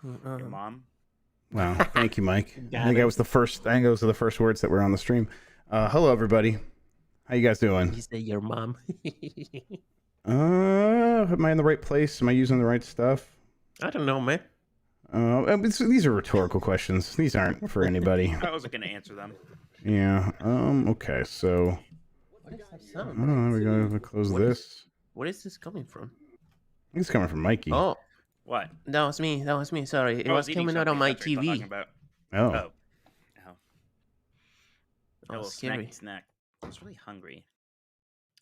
Your mom. Wow, thank you, Mike. Got I think it. that was the first. I think those are the first words that were on the stream. Hello, everybody. How you guys doing? You say your mom. Am I in the right place? Am I using the right stuff? I don't know, man. These are rhetorical questions. These aren't for anybody. I wasn't gonna answer them. Yeah. Okay. So. What is that sound? We're gonna close this. Where is this coming from? I think it's coming from Mikey. Oh, What? that was me. That was me. Sorry, it I was eating coming out on something. my That's what you're talking TV. about. Oh. Oh. A Oh, little scary. snack. I was really hungry.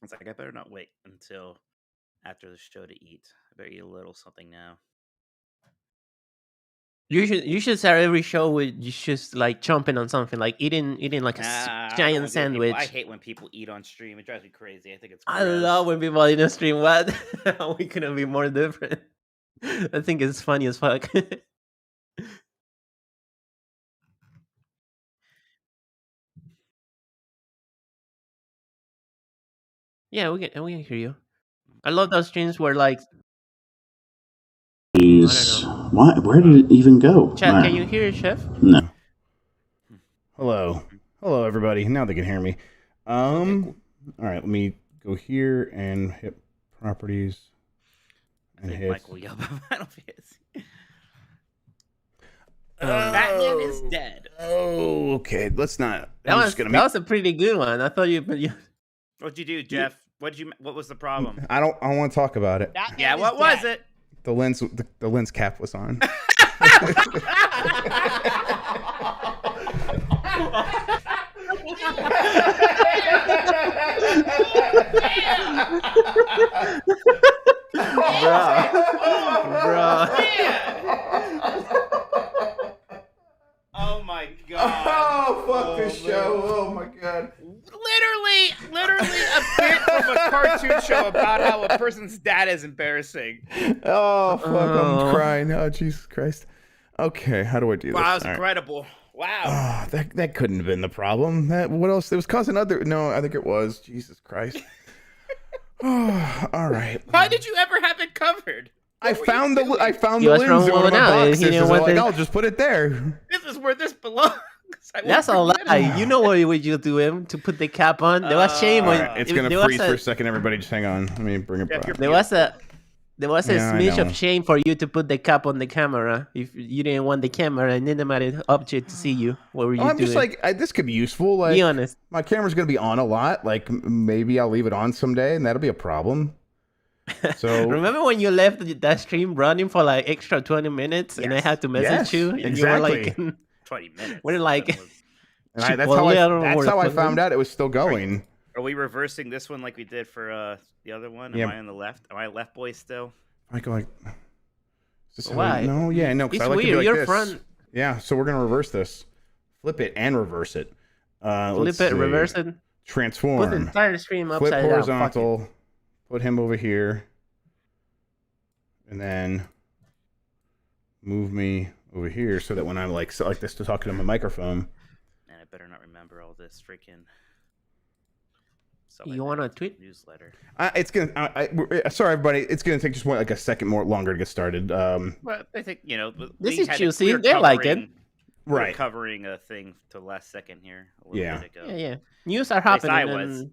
It's like I better not wait until after the show to eat. I better eat a little something now. You should start every show with you just like chomping on something, like eating like a I don't giant wanna do it, people. sandwich. I hate when people eat on stream. It drives me crazy. I think it's. I gross. love when people in the stream. What? We couldn't be more different. I think it's funny as fuck. Yeah, we can hear you. I love those streams where like Jeez. know. Why? Where did it even go? Chad, Alright. can you hear it, Chef? No. Hello. Hello, everybody. Now they can hear me. cool. All right. Let me go here and hit properties. I And think hit. Mike will yell about Final Fantasy. Batman is dead. Oh, okay. Let's not. That I'm was just gonna that was a pretty good one. I thought you. What'd you do, Jeff? What was the problem? I don't want to talk about it. Batman Yeah, is what was dead. it? The lens cap was on. Bro. Oh my god. Oh, fuck this show. Oh my god. Literally a bit from a cartoon show about how a person's dad is embarrassing. Oh, fuck. Oh. I'm crying. Oh, Jesus Christ. Okay, how do I do this? Wow, that was All right. incredible. Wow. Oh, that couldn't have been the problem. What else? It was causing other. No, I think it was. Jesus Christ. Oh, all right. Why did you ever have it covered? I found the He was lens in one of rolling my out. He boxes. didn't So want like, the- I'll just put it there. This is where this belongs. I won't That's a forget lie. it. You know what would you do him to put the cap on? There was shame All on. right, it's if gonna there was freeze a- for a second. Everybody, just hang on. Let me bring it Jeff, back. you're There was a Yeah, I smidge know. of shame for you to put the cap on the camera if you didn't want the camera and inanimate object to see you. What were you Oh, I'm doing? just like, this could be useful. Like, be honest. my camera's gonna be on a lot. Like, maybe I'll leave it on someday, and that'll be a problem. So Remember when you left that stream running for like extra 20 minutes and I Yes. had to message Yes, you and you were like, exactly. 20 minutes. We're like- That was- and that's how I Chipotle found out it was still going. Are we reversing this one like we did for the other one? Yeah. Am I on the left? Am I left boy still? I go like, is this how Why? no, yeah, no, because it's I like weird. to be like You're this. front. Yeah, so we're gonna reverse this, flip it and reverse it. Flip Let's it, see. reverse it. Put the Transform. entire stream Flip upside down. Fuck it. horizontal. Put him over here, and then move me over here so that when I'm like this to talking to my microphone. And I better not remember all this freaking. You wanna tweet? Newsletter? It's gonna. Sorry, everybody. It's gonna take just like a second more longer to get started. Well, I think This we is had juicy. we were They like it. covering- we were Right. covering a thing to the last second here. A little Yeah. bit ago. Yeah. News are least happening. I was. And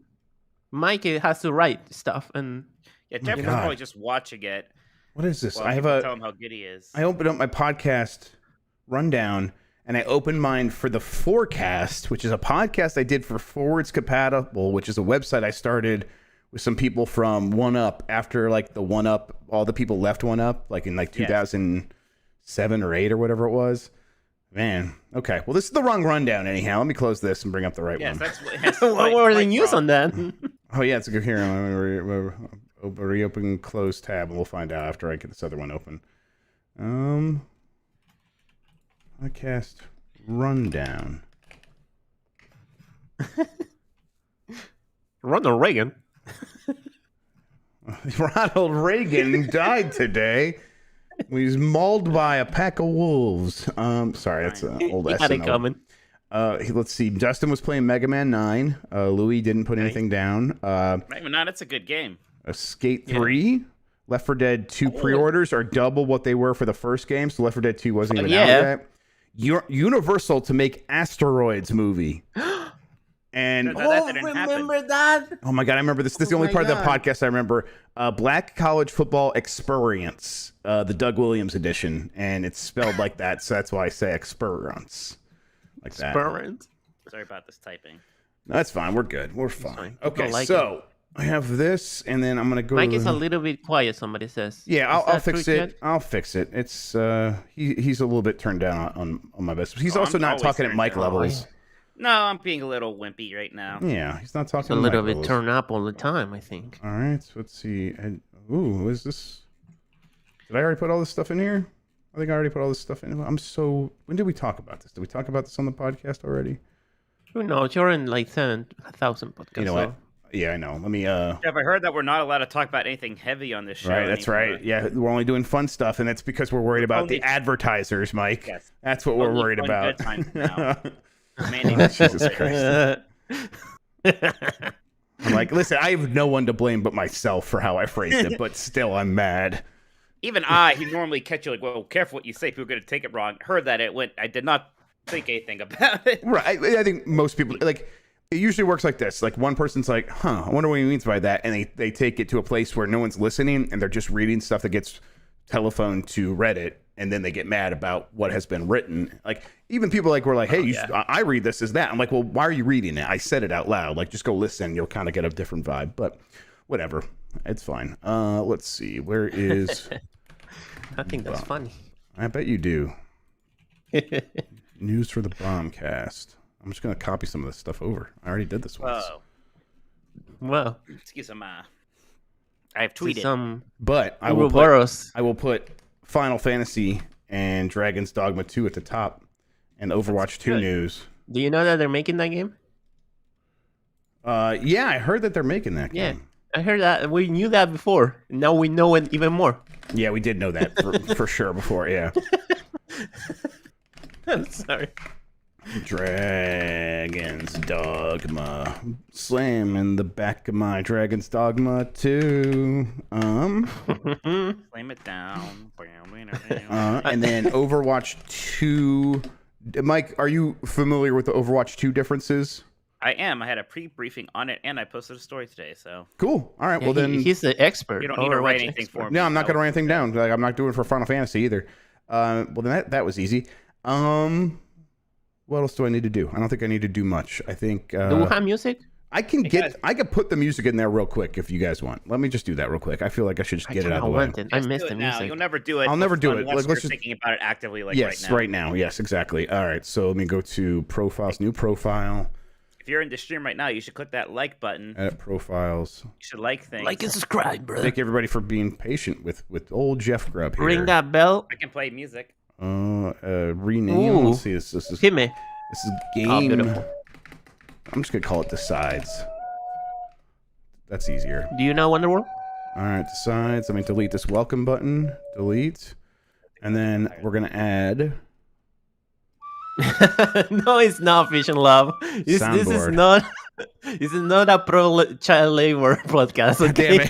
Mike has to write stuff and Yeah, my Jeff was God. probably just watching it. What is this? While I have people a. tell him how good he is. I opened up my podcast rundown and I opened mine for the Forecast, which is a podcast I did for Forwards Compatible, which is a website I started with some people from One Up after like the One Up, all the people left One Up, like in like Yes. 2007 or 8 or whatever it was. Man, okay. Well, this is the wrong rundown anyhow. Let me close this and bring up the right Yes, one. that's what were the news on that? Oh yeah, it's a good here. Reopen close tab and we'll find out after I get this other one open. Podcast rundown. Ronald Reagan. Ronald Reagan died today. He was mauled by a pack of wolves. Sorry, that's an old He had it SNL. coming. Let's see. Justin was playing Mega Man 9. Louis didn't put anything down. Right, well, no, that's a good game. Skate 3. Left 4 Dead 2 pre-orders are double what they were for the first game, so Left 4 Dead 2 wasn't even out yet. Universal to make Asteroids movie. And remember that? Oh my god, I remember this. This is the only part of the podcast I remember. Black College Football Experience, the Doug Williams edition, and it's spelled like that, so that's why I say experience. Like that. Experience. Sorry about this typing. No, that's fine. We're good. We're fine. Okay, like so I have this, and then I'm gonna go. Mike is a little bit quiet. Somebody says. Yeah, I'll fix it. Yet? I'll fix it. It's he's a little bit turned down on my best. He's also not talking at mic levels. No, I'm being a little wimpy right now. Yeah, he's not talking. It's a little bit turned up all the time, I think. All right, so let's see. Ooh, is this? Did I already put all this stuff in here? I think I already put all this stuff in. When did we talk about this? Did we talk about this on the podcast already? Who knows? You're in like 7,000 podcasts. You know what? Yeah, I know. Let me. Jeff, I heard that we're not allowed to talk about anything heavy on this show. Right, that's right. Yeah, we're only doing fun stuff, and it's because we're worried about the advertisers, Mike. Yes. That's what we're worried about. Good times now. Jesus Christ. I'm like, listen, I have no one to blame but myself for how I phrased it, but still, I'm mad. Even who normally catch you like, well, careful what you say, people are going to take it wrong. Heard that I did not think anything about it. Right. I think most people, like, it usually works like this. Like, one person's like, I wonder what he means by that. And they take it to a place where no one's listening and they're just reading stuff that gets telephoned to Reddit. And then they get mad about what has been written. Like, even people were like, hey, I read this as that. I'm like, well, why are you reading it? I said it out loud. Like, just go listen. You'll kind of get a different vibe. But whatever. It's fine. Let's see. Where is... I think that's funny. I bet you do. News for the Bombcast. I'm just going to copy some of this stuff over. I already did this once. Well. Excuse me. I've tweeted. But I will put Final Fantasy and Dragon's Dogma 2 at the top and Overwatch 2 news. Do you know that they're making that game? Yeah, I heard that they're making that game. Yeah, I heard that. We knew that before. Now we know it even more. Yeah, we did know that for sure before, yeah. I'm sorry. Dragon's Dogma. Slam in the back of my Dragon's Dogma 2. Slam it down. And then Overwatch 2. Mike, are you familiar with the Overwatch 2 differences? I am. I had a pre-briefing on it, and I posted a story today. So cool. All right. Well, then he's the expert. You don't need to write anything for me. No, I'm not going to write anything down. Like, I'm not doing it for Final Fantasy either. Well, then that was easy. What else do I need to do? I don't think I need to do much. I think. Do we have music? I can put the music in there real quick if you guys want. Let me just do that real quick. I feel like I should just get it out of the way. I missed the music. You'll never do it. I'll never do it. Unless you're thinking about it actively, like right now. Yes, exactly. All right. So let me go to profiles, new profile. If you're in the stream right now, you should click that like button. Edit profiles. You should like things. Like and subscribe, bro. Thank everybody for being patient with old Jeff Grubb here. Ring that bell. I can play music. Rename. Ooh. Let's see. This is Hit me. This is game. Oh, beautiful. I'm just gonna call it Decides. That's easier. Do you know Wonderworld? All right, Decides. Let me delete this welcome button. Delete. And then we're gonna add. No, it's not Fish and Love. This is not. This is not a pro child labor podcast. Okay? Damn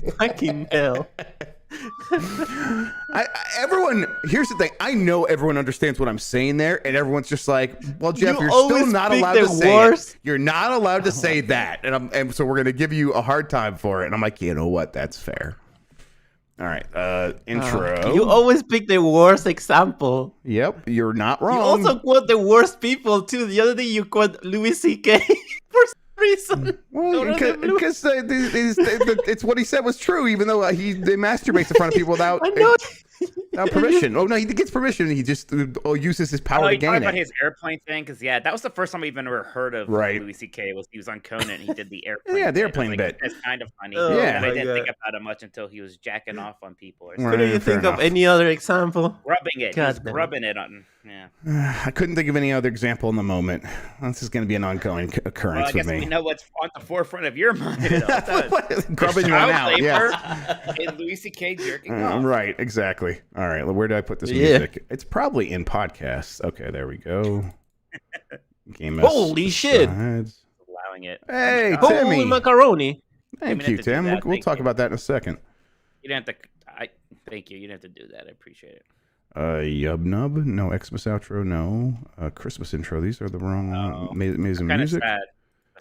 it! Fucking hell. Everyone, here's the thing. I know everyone understands what I'm saying there, and everyone's just like, "Well, Jeff, you're still not allowed to say it. You're not allowed to say that," and so we're gonna give you a hard time for it. And I'm like, you know what? That's fair. All right, intro. You always pick the worst example. Yep, you're not wrong. You also quote the worst people too. The other day you quote Louis C.K. for some reason. Well, because it's what he said was true, even though they masturbates in front of people without permission. Oh no, he gets permission. He just uses his power to gain it. About his airplane thing, because that was the first time I've even ever heard of Louis C.K. Was he was on Conan and he did the airplane. Yeah, the airplane bit. It's kind of funny. Yeah, and I didn't think about it much until he was jacking off on people. Or couldn't you think of any other example? Rubbing it. He's rubbing it on. Yeah. I couldn't think of any other example in the moment. This is going to be an ongoing occurrence with me. We know what's on the forefront of your mind. Grubbing you out. Yeah. And Louis C.K. jerking off. Right. Exactly. All right. Where did I put this music? It's probably in podcasts. Okay. There we go. Holy shit. Allowing it. Hey, Holy Timmy. macaroni. Thank you, Tim. We'll talk about that in a second. You didn't have to. Thank you. You didn't have to do that. I appreciate it. Yub Nub, no Xmas outro, no Christmas intro. These are the wrong amazing music. Sad.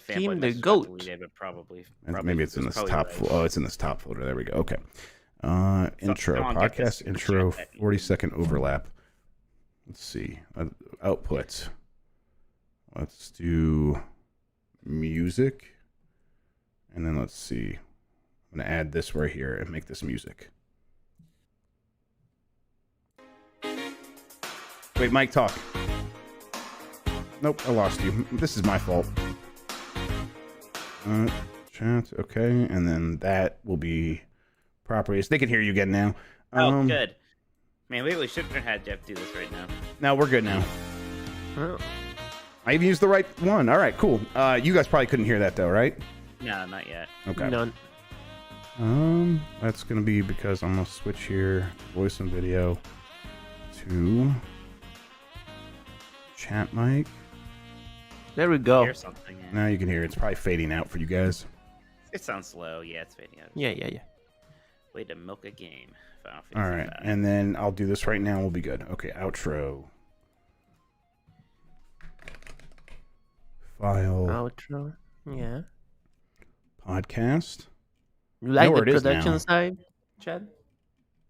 Team the goat. Probably. Maybe it's in this top. Right. Oh, it's in this top folder. There we go. Okay. Intro podcast intro 40-second overlap. Let's see outputs. Let's do music, and then let's see. I'm gonna add this right here and make this music. Wait, Mike, talk. Nope, I lost you. This is my fault. Chat, okay, and then that will be properly. So they can hear you again now. Good. Man, we shouldn't have had Jeff do this right now. No, we're good now. Oh. I even used the right one. All right, cool. You guys probably couldn't hear that though, right? No, not yet. Okay. None. That's gonna be because I'm gonna switch here, voice and video, to chat mic. There we go. Hear something. Yeah. Now you can hear it. It's probably fading out for you guys. It sounds slow. Yeah, it's fading out. Yeah. Way to milk a game. All right, and then I'll do this right now. We'll be good. Okay, outro. File. Outro. Yeah. Podcast. You like where the it is production now. side, Chad?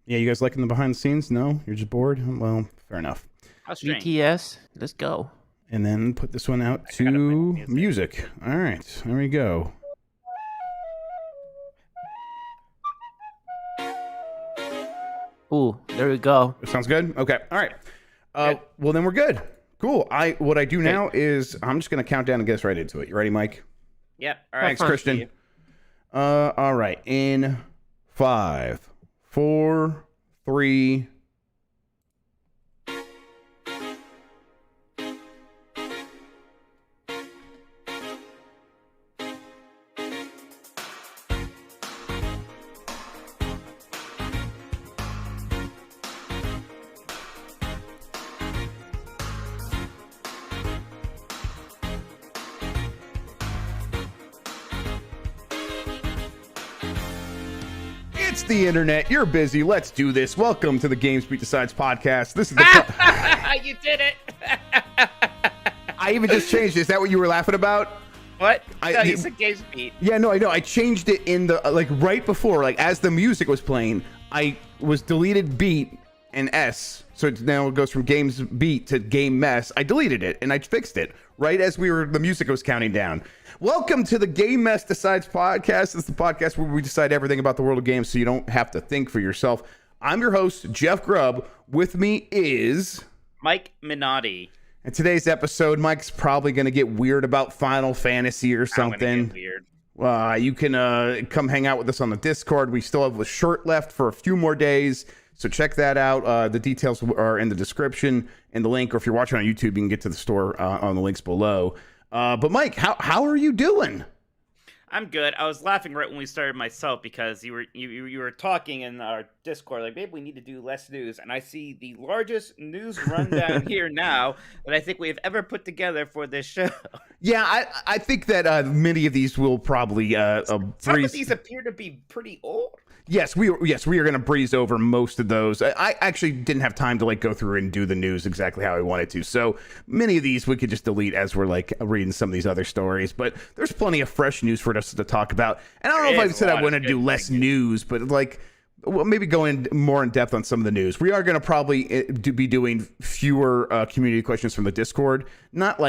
Yeah, you guys liking the behind the scenes? No? You're just bored? Well, fair enough. How strange. BTS. Let's go. And then put this one out I to gotta put music. All right, there we go. Ooh, there we go. Sounds good? Okay, all right. Well, then we're good. Cool. What I do now is I'm just going to count down and get us right into it. You ready, Mike? Yep. All right. Thanks, Christian. All right. In 5, 4, 3. It's the internet. You're busy. Let's do this. Welcome to the GameSpeak Decides podcast. This is the. You did it. I even just changed it. Is that what you were laughing about? What? No, you said GameSpeak. Yeah, no, I know. I changed it in the right before, as the music was playing. I was deleted beat and S, so now it goes from games beat to game mess. I deleted it and I fixed it right as the music was counting down. Welcome to the Game Mess Decides podcast. This is the podcast where we decide everything about the world of games so you don't have to think for yourself. I'm your host, Jeff Grubb. With me is Mike Minotti. And today's episode, Mike's probably going to get weird about Final Fantasy or something. I'm gonna get weird. You can come hang out with us on the Discord. We still have a shirt left for a few more days, so check that out. The details are in the description and the link, or if you're watching on YouTube, you can get to the store on the links below. But Mike, how are you doing? I'm good. I was laughing right when we started myself because you were talking in our Discord like, maybe we need to do less news, and I see the largest news rundown here now that I think we have ever put together for this show. Yeah, I think that many of these will probably Some of these appear to be pretty old. Yes, we are going to breeze over most of those. I actually didn't have time to go through and do the news exactly how I wanted to. So many of these we could just delete as we're reading some of these other stories. But there's plenty of fresh news for us to talk about. And I don't know if I said I want to do less news, but maybe go in more in depth on some of the news. We are going to probably be doing fewer community questions from the Discord. Not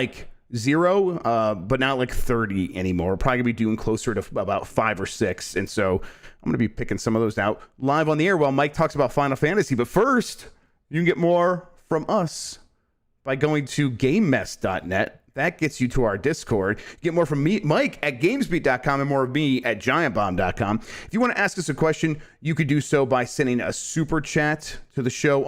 0, but not 30 anymore. We're probably gonna be doing closer to about 5 or 6, and so I'm gonna be picking some of those out live on the air while Mike talks about Final Fantasy. But first, you can get more from us by going to GameMess.net. That gets you to our Discord. Get more from me, Mike, at GamesBeat.com, and more of me at GiantBomb.com. If you want to ask us a question, you could do so by sending a super chat to the show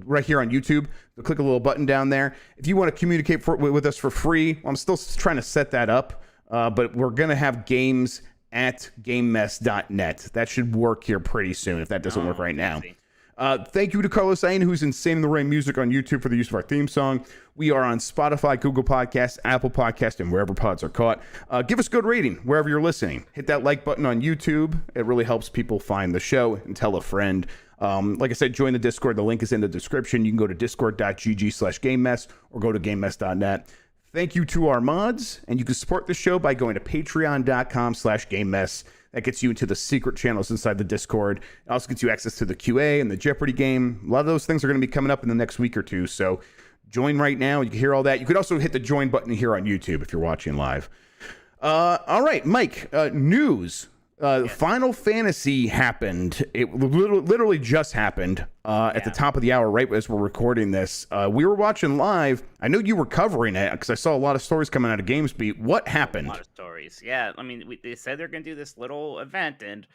right here on YouTube. So click a little button down there. If you want to communicate with us for free, I'm still trying to set that up, but we're going to have games at GameMess.net. That should work here pretty soon if that doesn't work right now. Thank you to Carlos Ain, who's Insane in the Rain Music on YouTube for the use of our theme song. We are on Spotify, Google Podcasts, Apple Podcasts, and wherever pods are caught. Give us a good rating wherever you're listening. Hit that like button on YouTube. It really helps people find the show, and tell a friend. Like I said, join the Discord. The link is in the description. You can go to discord.gg/GameMess or go to GameMess.net. Thank you to our mods, and you can support the show by going to patreon.com/GameMess. That gets you into the secret channels inside the Discord. It also gets you access to the QA and the Jeopardy game. A lot of those things are going to be coming up in the next week or two, so join right now. You can hear all that. You could also hit the join button here on YouTube if you're watching live. All right, Mike, news. Final Fantasy happened. It literally just happened at the top of the hour, right as we're recording this. We were watching live. I know you were covering it because I saw a lot of stories coming out of GamesBeat. What happened? A lot of stories. Yeah, I mean, they said they're going to do this little event, and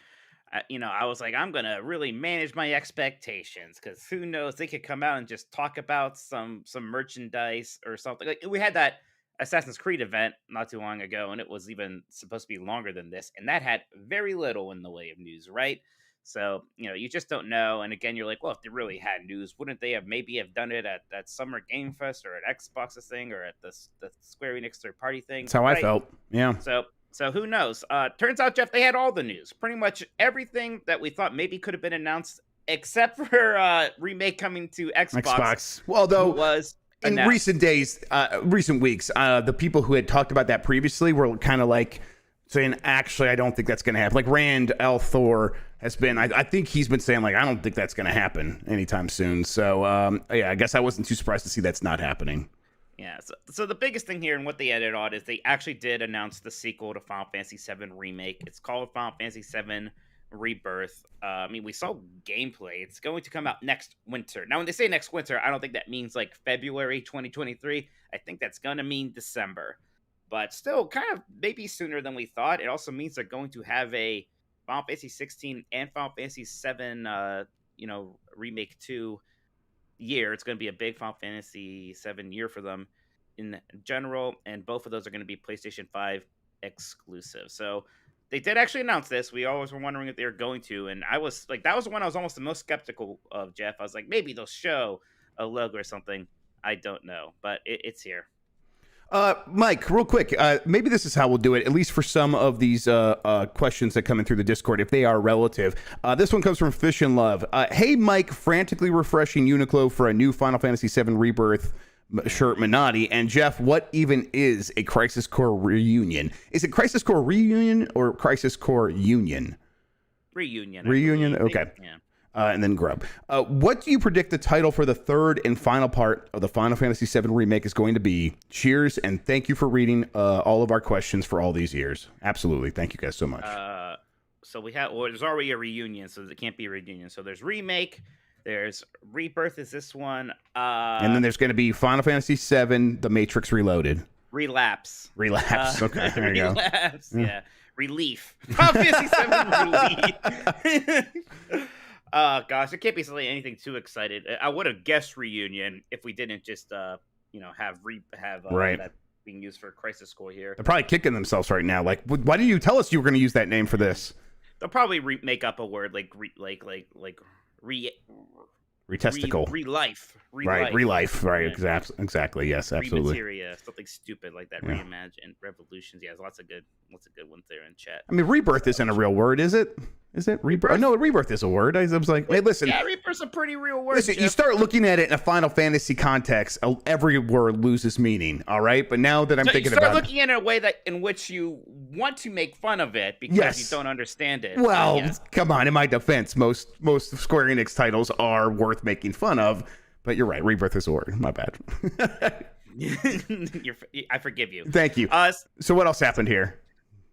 I was like, I'm going to really manage my expectations because who knows? They could come out and just talk about some merchandise or something. Like we had that Assassin's Creed event not too long ago, and it was even supposed to be longer than this, and that had very little in the way of news, right? So, you just don't know. And again, you're like, well, if they really had news, wouldn't they have maybe done it at that Summer Game Fest or at Xbox's thing or at the Square Enix third party thing? That's how I felt. Yeah. So who knows? Turns out, Jeff, they had all the news. Pretty much everything that we thought maybe could have been announced, except for remake coming to Xbox. Well, though, was in recent days, recent weeks, the people who had talked about that previously were kind of like saying, actually, I don't think that's going to happen. Like Rand L. Thor has been, I think he's been saying, like, I don't think that's going to happen anytime soon. So, yeah, I guess I wasn't too surprised to see that's not happening. Yeah, so the biggest thing here and what they added on is they actually did announce the sequel to Final Fantasy VII Remake. It's called Final Fantasy VII Rebirth. I mean, we saw gameplay. It's going to come out next winter. Now, when they say next winter, I don't think that means like February 2023. I think that's going to mean December. But still, kind of maybe sooner than we thought. It also means they're going to have a Final Fantasy 16 and Final Fantasy 7, Remake 2 year. It's going to be a big Final Fantasy 7 year for them in general, and both of those are going to be PlayStation 5 exclusive. So they did actually announce this. We always were wondering if they were going to, and I was like, that was the one I was almost the most skeptical of, Jeff. I was like, maybe they'll show a logo or something. I don't know, but it's here. Mike, real quick, maybe this is how we'll do it, at least for some of these questions that come in through the Discord, if they are relative. This one comes from Fish and Love. Hey, Mike, frantically refreshing Uniqlo for a new Final Fantasy VII Rebirth shirt, Minotti. And Jeff, what even is a Crisis Core reunion? Is it Crisis Core Reunion or Crisis Core Union? Reunion. Reunion? Okay. Yeah. And then Grubb. What do you predict the title for the third and final part of the Final Fantasy VII Remake is going to be? Cheers, and thank you for reading all of our questions for all these years. Absolutely. Thank you guys so much. So there's already a reunion, so it can't be a reunion. So there's Remake, there's Rebirth is this one. And then there's going to be Final Fantasy VII, The Matrix Reloaded. Relapse. Okay, there you go. Relapse, yeah. Relief. Final Fantasy VII Relief. Gosh, it can't be anything too excited. I would have guessed reunion if we didn't just have right. that being used for Crisis Core here. They're probably kicking themselves right now. Like, why didn't you tell us you were going to use that name for this? They'll probably make up a word like retesticle, relife, right? Relife, right? Yeah. Exactly. Yes, absolutely. Remateria, something stupid like that. Yeah. Reimagine, revolutions. Yeah, lots of good ones there in chat. I mean, rebirth isn't a real word, is it? Is it rebirth? Oh, no, rebirth is a word. I was like, hey, listen. Yeah, rebirth's a pretty real word. Listen, you start looking at it in a Final Fantasy context, every word loses meaning. All right, but now that I'm thinking about it, you start looking at it in a way in which you want to make fun of it because you don't understand it. Well, come on. In my defense, most Square Enix titles are worth making fun of. But you're right. Rebirth is a word. My bad. I forgive you. Thank you. So what else happened here?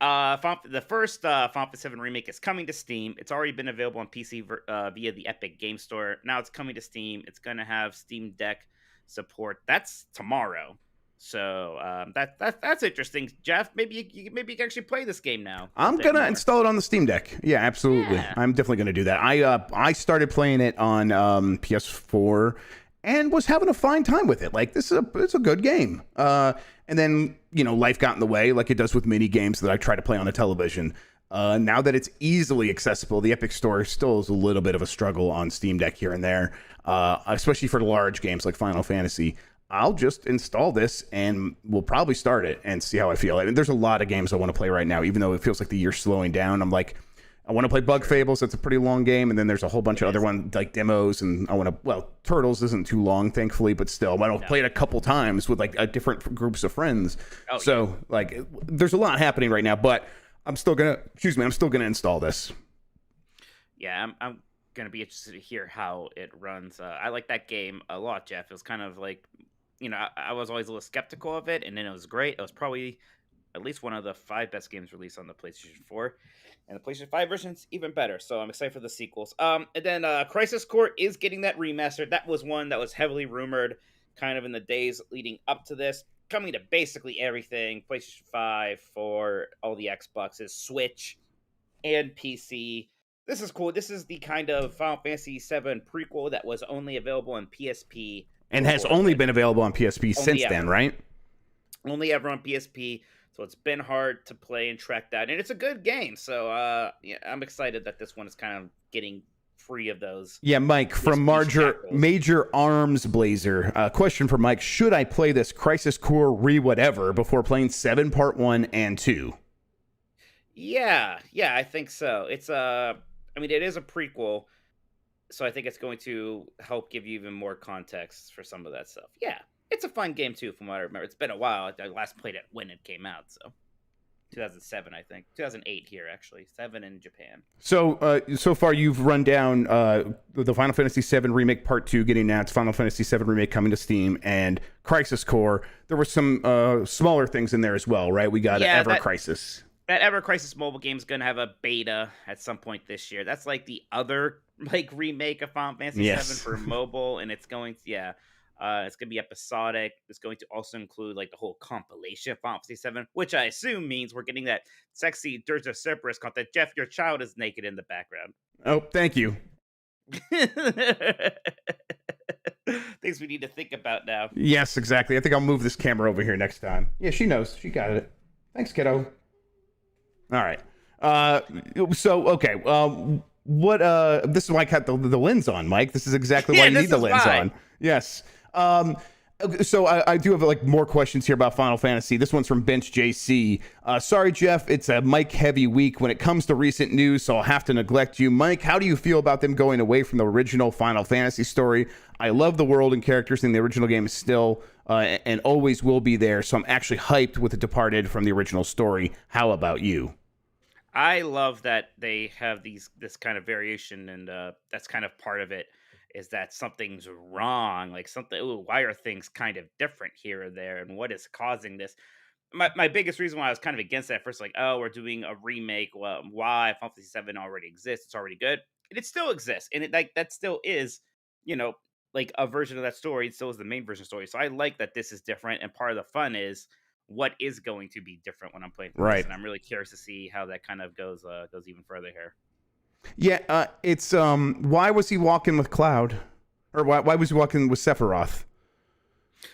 The first Final Fantasy VII Remake is coming to Steam. It's already been available on PC via the Epic Game Store. Now it's coming to Steam. It's going to have Steam Deck support. That's tomorrow. So that's interesting, Jeff. Maybe you can actually play this game now. I'm gonna install it on the Steam Deck. Yeah, absolutely. Yeah. I'm definitely gonna do that. I started playing it on PS4 and was having a fine time with it. Like, it's a good game. And then life got in the way, like it does with mini games that I try to play on a television. Now that it's easily accessible, the Epic Store still is a little bit of a struggle on Steam Deck here and there, especially for the large games like Final Fantasy. I'll just install this and we'll probably start it and see how I feel. I mean, there's a lot of games I want to play right now, even though it feels like the year's slowing down. I'm like, I want to play Bug Fables. That's a pretty long game. And then there's a whole bunch of other ones like demos. And I want to, well, Turtles isn't too long, thankfully, but still, I don't play it a couple times with like different groups of friends. Like, there's a lot happening right now, but I'm still going to install this. Yeah, I'm going to be interested to hear how it runs. I like that game a lot, Jeff. It was kind of like, I was always a little skeptical of it, and then it was great. It was probably at least one of the 5 best games released on the PlayStation 4. And the PlayStation 5 version's even better, so I'm excited for the sequels. And then Crisis Core is getting that remastered. That was one that was heavily rumored kind of in the days leading up to this. Coming to basically everything. PlayStation 5, 4, all the Xboxes, Switch, and PC. This is cool. This is the kind of Final Fantasy VII prequel that was only available on PSP. And has only been available on PSP since then, right? Only ever on PSP. So it's been hard to play and track that. And it's a good game. So I'm excited that this one is kind of getting free of those. Yeah, Mike, from Major Arms Blazer. Question for Mike. Should I play this Crisis Core whatever before playing 7 Part 1 and 2? Yeah, I think so. It's it is a prequel. So I think it's going to help give you even more context for some of that stuff. Yeah, it's a fun game, too, from what I remember. It's been a while. I last played it when it came out, so 2007, I think. 2008 here, actually. 7 in Japan. So so far you've run down the Final Fantasy VII Remake Part 2 getting announced, Final Fantasy VII Remake coming to Steam, and Crisis Core. There were some smaller things in there as well, right? We got Ever Crisis. That Ever Crisis mobile game is going to have a beta at some point this year. That's like the other remake of Final Fantasy VII for mobile, and it's going to, it's going to be episodic. It's going to also include like the whole compilation of Final Fantasy VII, which I assume means we're getting that sexy Dirge of Cerberus content. Jeff, your child is naked in the background. Oh, thank you. Things we need to think about now. Yes, exactly. I think I'll move this camera over here next time. Yeah, she knows. She got it. Thanks, kiddo. All right. Okay. What? This is why I got the lens on, Mike. This is exactly why you need the lens on. Yes. So I do have more questions here about Final Fantasy. This one's from Bench JC. Sorry, Jeff, it's a Mike heavy week when it comes to recent news, so I'll have to neglect you. Mike, how do you feel about them going away from the original Final Fantasy story? I love the world and characters in the original game still, and always will be there. So I'm actually hyped with The Departed from the original story. How about you? I love that they have this kind of variation, and that's kind of part of it, is that something's wrong, like why are things kind of different here or there, and what is causing this? My biggest reason why I was kind of against that at first, we're doing a remake. Well, why? Final Fantasy VII already exists. It's already good. And it still exists. And that still is, a version of that story. It still is the main version story. So I like that this is different. And part of the fun is what is going to be different when I'm playing through this. And I'm really curious to see how that kind of goes even further here. Yeah, it's why was he walking with Cloud? Or why was he walking with Sephiroth?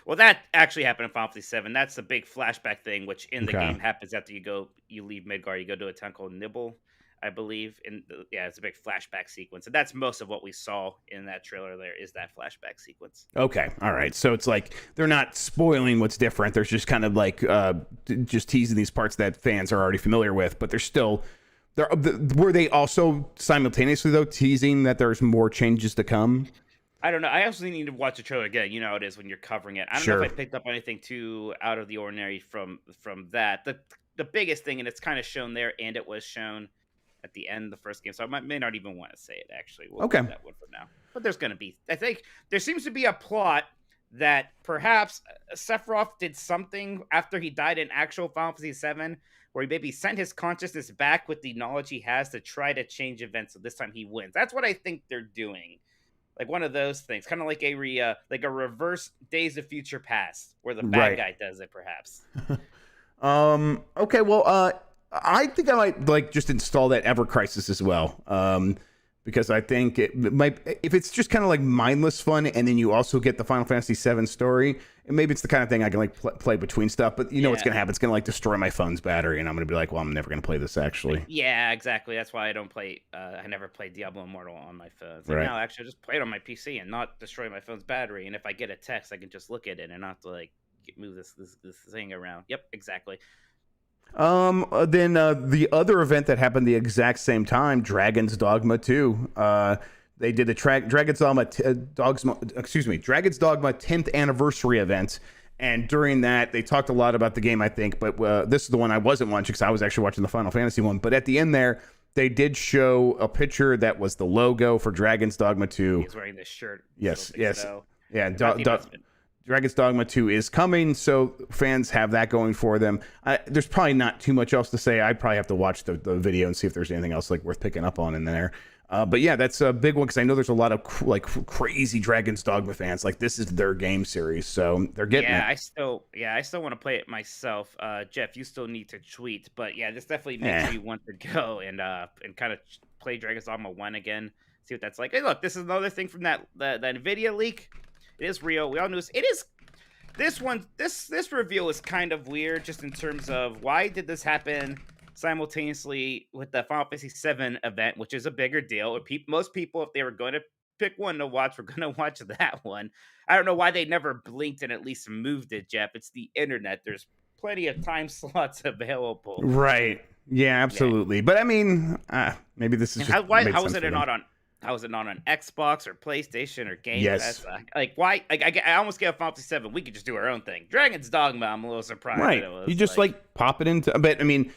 Well, that actually happened in Final Fantasy VII. That's a big flashback thing, which in the game happens after you leave Midgar. You go to a town called Nibble, I believe. And it's a big flashback sequence. And that's most of what we saw in that trailer there is that flashback sequence. Okay, all right. So it's like they're not spoiling what's different. There's just kind of just teasing these parts that fans are already familiar with. But they're still... Were they also simultaneously, though, teasing that there's more changes to come? I don't know. I also need to watch the trailer again. You know how it is when you're covering it. I don't know if I picked up anything too out of the ordinary from that. The biggest thing, and it's kind of shown there, and it was shown at the end of the first game, so I may not even want to say it, actually. We'll do that one for now. But there's going to be... I think there seems to be a plot that perhaps Sephiroth did something after he died in actual Final Fantasy VII, where he maybe sent his consciousness back with the knowledge he has to try to change events, so this time he wins. That's what I think they're doing. Like one of those things, kind of like a reverse Days of Future Past, where the bad guy does it, perhaps. Okay, well, I think I might just install that Ever Crisis as well, because I think it might, if it's just kind of like mindless fun, and then you also get the Final Fantasy VII story, and maybe it's the kind of thing I can like play between stuff. But you know what's gonna happen? It's gonna like destroy my phone's battery, and I'm gonna be like, well, I'm never gonna play this actually. Yeah, exactly. That's why I don't play. I never played Diablo Immortal on my phone. It's like, Right. no, actually, just play it on my PC and not destroy my phone's battery. And if I get a text, I can just look at it and not have to like move this thing around. Yep, exactly. Then the other event that happened the exact same time, Dragon's Dogma 2. They did the Dragon's Dogma Dragon's Dogma 10th anniversary event, and during that they talked a lot about the game, I think, but this is the one I wasn't watching because I was actually watching the Final Fantasy one. But at the end there, they did show a picture that was the logo for Dragon's Dogma 2. He's wearing this shirt. Yes. So. Yeah, Dragon's Dogma 2 is coming, so fans have that going for them. There's probably not too much else to say. I'd probably have to watch the video and see if there's anything else like worth picking up on in there. But yeah, that's a big one because I know there's a lot of crazy Dragon's Dogma fans. Like, this is their game series, so they're getting it. I still want to play it myself. Jeff, you still need to tweet, but yeah, this definitely makes me want to go and kind of play Dragon's Dogma 1 again. See what that's like. Hey, look, this is another thing from that Nvidia leak. It is real. We all knew this. It is. This one, this reveal is kind of weird, just in terms of why did this happen simultaneously with the Final Fantasy VII event, which is a bigger deal. Most people, if they were going to pick one to watch, were going to watch that one. I don't know why they never blinked and at least moved it, Jeff. It's the internet. There's plenty of time slots available. Right. Yeah, absolutely. Yeah. But I mean, maybe this is just how is it not on? How is it not on Xbox or PlayStation or Game Pass? Like, why? Like, I almost get a Final Fantasy VII. We could just do our own thing. Dragon's Dogma, I'm a little surprised. Right. That it was, you just like pop it into. But I mean,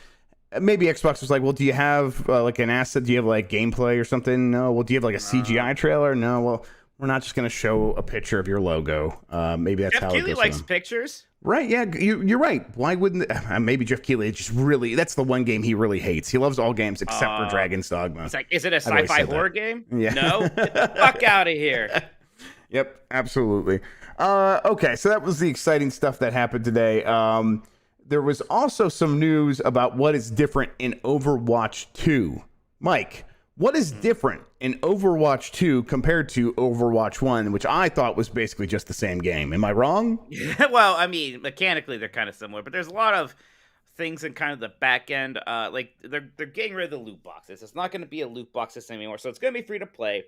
maybe Xbox was like, well, do you have like an asset? Do you have like gameplay or something? No. Well, do you have like a CGI trailer? No. Well, we're not just going to show a picture of your logo. Maybe that's Jeff how Keighley it goes. Likes pictures. Right, yeah, you're right. Why wouldn't maybe Jeff Keighley just really? That's the one game he really hates. He loves all games except for Dragon's Dogma. It's like, is it a sci-fi horror game? Yeah. No, get the fuck out of here. Yep, absolutely. Okay, so that was the exciting stuff that happened today. There was also some news about what is different in Overwatch 2. Mike, what is different in Overwatch 2 compared to Overwatch 1, which I thought was basically just the same game? Am I wrong? Yeah, well, I mean, mechanically they're kind of similar, but there's a lot of things in kind of the back end. Like they're getting rid of the loot boxes. It's not going to be a loot box system anymore, so it's going to be free to play.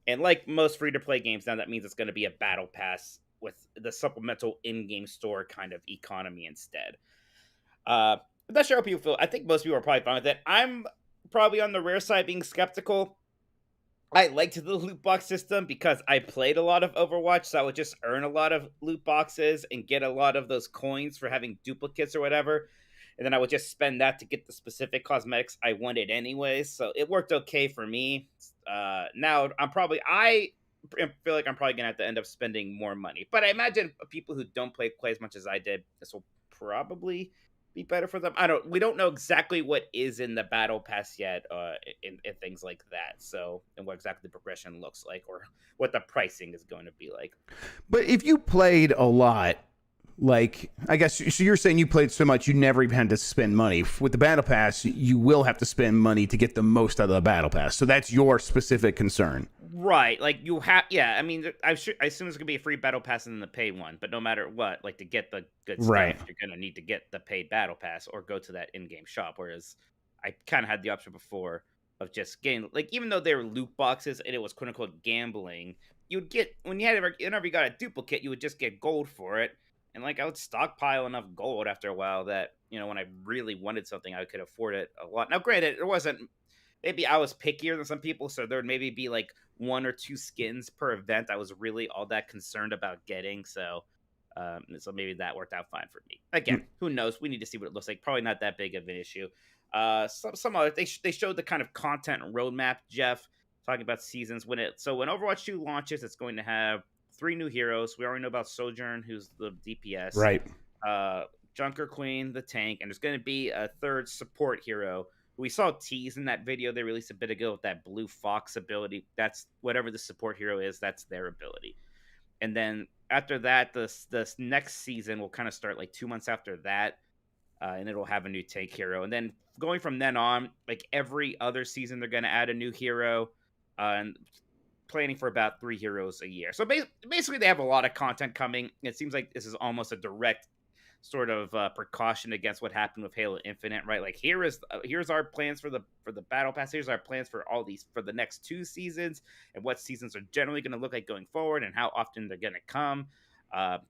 And like most free to play games now, that means it's going to be a battle pass with the supplemental in-game store kind of economy instead. I'm not sure how people feel. I think most people are probably fine with it. I'm probably on the rare side being skeptical. I liked the loot box system because I played a lot of Overwatch, so I would just earn a lot of loot boxes and get a lot of those coins for having duplicates or whatever. And then I would just spend that to get the specific cosmetics I wanted anyways. So it worked okay for me. Now I feel like I'm probably going to have to end up spending more money. But I imagine people who don't play as much as I did, this will probably be better for them. We don't know exactly what is in the battle pass yet, in things like that. So, and what exactly the progression looks like, or what the pricing is going to be like. But if you played a lot, like, I guess, so you're saying you played so much you never even had to spend money. With the battle pass, you will have to spend money to get the most out of the battle pass. So that's your specific concern. Right, like you have, yeah. I mean, I assume it's gonna be a free battle pass and then the paid one. But no matter what, like to get the good stuff, you're gonna need to get the paid battle pass or go to that in-game shop. Whereas I kind of had the option before of just getting, like, even though they were loot boxes and it was quote unquote gambling, you'd get whenever you got a duplicate, you would just get gold for it. And like I would stockpile enough gold after a while that, you know, when I really wanted something, I could afford it a lot. Now, granted, it wasn't. Maybe I was pickier than some people, so there would maybe be like 1 or 2 skins per event I was really all that concerned about getting. So maybe that worked out fine for me. Again, who knows? We need to see what it looks like. Probably not that big of an issue. Some other they showed the kind of content roadmap, Jeff, talking about seasons. When Overwatch 2 launches, it's going to have 3 new heroes. We already know about Sojourn, who's the DPS. Right. Junker Queen, the tank, and there's going to be a 3rd support hero. We saw tease in that video they released a bit ago with that Blue Fox ability. That's whatever the support hero is, that's their ability. And then after that, the next season will kind of start like 2 months after that, and it'll have a new tank hero. And then going from then on, like every other season, they're going to add a new hero. and planning for about 3 heroes a year. So basically, they have a lot of content coming. It seems like this is almost a direct sort of precaution against what happened with Halo Infinite, right? Like here's our plans for the battle pass. Here's our plans for all these for the next 2 seasons, and what seasons are generally going to look like going forward, and how often they're going to come.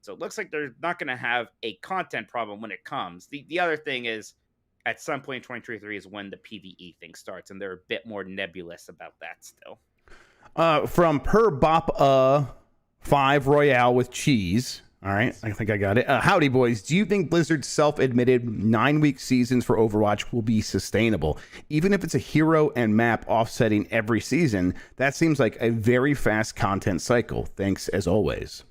So it looks like they're not going to have a content problem when it comes. The other thing is, at some point in 2023 is when the PvE thing starts, and they're a bit more nebulous about that still. From Per Bop 5 Royale with cheese. All right, I think I got it. Howdy, boys. Do you think Blizzard's self-admitted 9-week seasons for Overwatch will be sustainable? Even if it's a hero and map offsetting every season, that seems like a very fast content cycle. Thanks, as always.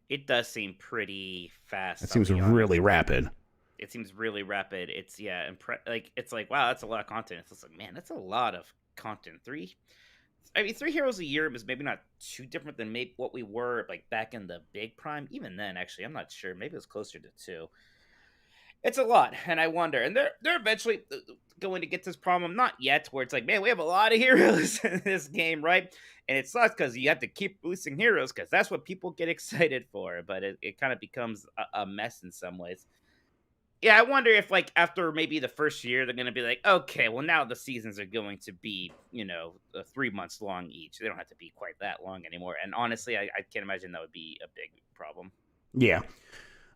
It does seem pretty fast. It seems really rapid. It seems really rapid. It's, it's like, wow, that's a lot of content. It's like, man, that's a lot of content. 3 heroes a year is maybe not too different than maybe what we were like back in the big prime. Even then, actually, I'm not sure. Maybe it was closer to 2. It's a lot, and I wonder. And they're eventually going to get this problem. Not yet, where it's like, man, we have a lot of heroes in this game, right? And it sucks because you have to keep releasing heroes because that's what people get excited for. But it kind of becomes a mess in some ways. Yeah, I wonder if, like, after maybe the first year, they're going to be like, okay, well, now the seasons are going to be, 3 months long each. They don't have to be quite that long anymore. And honestly, I can't imagine that would be a big problem. Yeah.